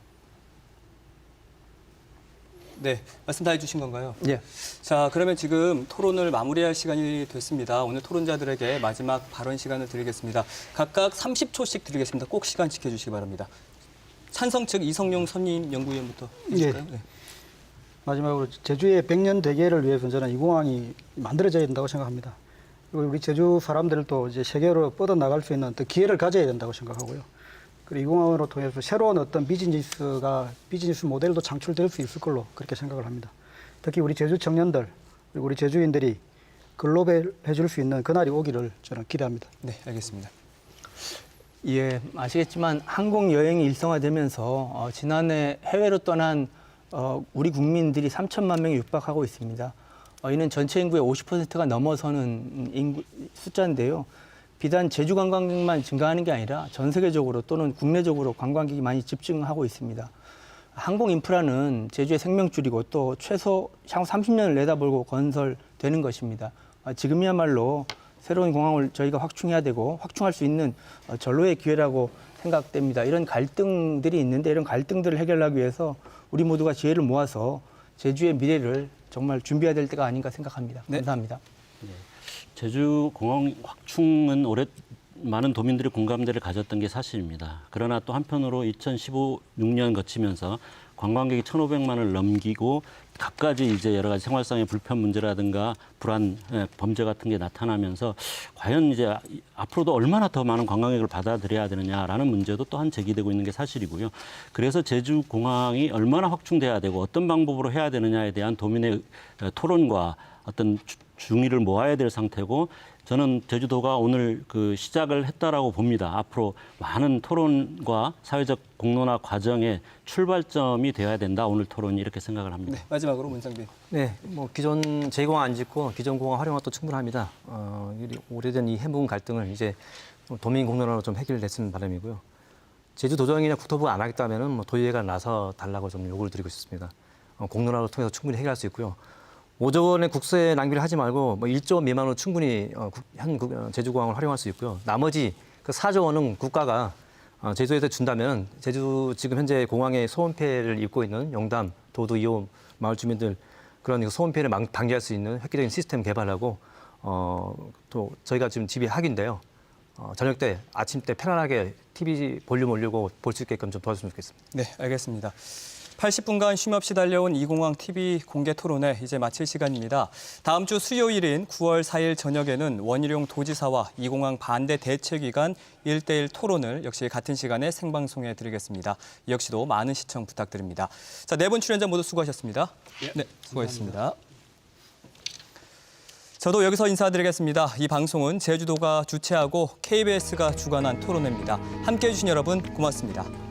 네, 말씀 다 해주신 건가요? 예. 자, 그러면 지금 토론을 마무리할 시간이 됐습니다. 오늘 토론자들에게 마지막 발언 시간을 드리겠습니다. 각각 30초씩 드리겠습니다. 꼭 시간 지켜주시기 바랍니다. 찬성 측 이성용 선임연구위원부터 해주실까요? 네. 마지막으로 제주의 100년 대계를 위해서 저는 이 공항이 만들어져야 된다고 생각합니다. 그리고 우리 제주 사람들도 이제 세계로 뻗어나갈 수 있는 어떤 기회를 가져야 된다고 생각하고요. 그리고 이 공항으로 통해서 새로운 어떤 비즈니스 모델도 창출될 수 있을 걸로 그렇게 생각을 합니다. 특히 우리 제주 청년들, 그리고 우리 제주인들이 글로벌해 줄 수 있는 그날이 오기를 저는 기대합니다. 네, 알겠습니다. 예, 아시겠지만 항공 여행이 일상화되면서 지난해 해외로 떠난 우리 국민들이 3천만 명이 육박하고 있습니다. 이는 전체 인구의 50%가 넘어서는 숫자인데요. 비단 제주 관광객만 증가하는 게 아니라 전 세계적으로 또는 국내적으로 관광객이 많이 집중하고 있습니다. 항공 인프라는 제주의 생명줄이고 또 최소 향후 30년을 내다보고 건설되는 것입니다. 지금이야말로 새로운 공항을 저희가 확충해야 되고 확충할 수 있는 절로의 기회라고 생각됩니다. 이런 갈등들이 있는데 이런 갈등들을 해결하기 위해서 우리 모두가 지혜를 모아서 제주의 미래를 정말 준비해야 될 때가 아닌가 생각합니다. 네. 감사합니다. 제주 공항 확충은 올해 많은 도민들이 공감대를 가졌던 게 사실입니다. 그러나 또 한편으로 2015-16년 거치면서 관광객이 1,500만을 넘기고 갖가지 이제 여러 가지 생활상의 불편 문제라든가 불안, 범죄 같은 게 나타나면서 과연 이제 앞으로도 얼마나 더 많은 관광객을 받아들여야 되느냐라는 문제도 또한 제기되고 있는 게 사실이고요. 그래서 제주 공항이 얼마나 확충돼야 되고 어떤 방법으로 해야 되느냐에 대한 도민의 토론과 어떤 중의를 모아야 될 상태고 저는 제주도가 오늘 그 시작을 했다라고 봅니다. 앞으로 많은 토론과 사회적 공론화 과정의 출발점이 되어야 된다. 오늘 토론이 이렇게 생각을 합니다. 네, 마지막으로 문상빈. 네, 뭐 기존 제2공항 안 짓고 기존 공항 활용화도 충분합니다. 오래된 이 해묵은 갈등을 이제 도민 공론화로 좀 해결됐으면 바람이고요. 제주도정이나 국토부가 안 하겠다면은 뭐 도의회가 나서 달라고 좀 요구를 드리고 싶습니다. 공론화를 통해서 충분히 해결할 수 있고요. 5조 원의 국세 낭비를 하지 말고 뭐 1조 미만으로 충분히 제주공항을 활용할 수 있고요. 나머지 그 4조 원은 국가가 제주에서 준다면 제주 지금 현재 공항에 소원 피해를 입고 있는 영담, 도도, 2호 마을 주민들 그런 소원 피해를 방지할 수 있는 획기적인 시스템 개발하고 또 저희가 지금 집이 학인데요. 저녁 때, 아침 때 편안하게 TV 볼륨 올리고 볼 수 있게끔 좀 도와주시면 좋겠습니다. 네, 알겠습니다. 80분간 쉼없이 달려온 이공항 TV 공개 토론회 이제 마칠 시간입니다. 다음 주 수요일인 9월 4일 저녁에는 원희룡 도지사와 이공항 반대 대책위관 1대1 토론을 역시 같은 시간에 생방송해 드리겠습니다. 이 역시도 많은 시청 부탁드립니다. 자, 네 분 출연자 모두 수고하셨습니다. 네, 수고하셨습니다. 저도 여기서 인사드리겠습니다. 이 방송은 제주도가 주최하고 KBS가 주관한 토론회입니다. 함께해 주신 여러분 고맙습니다.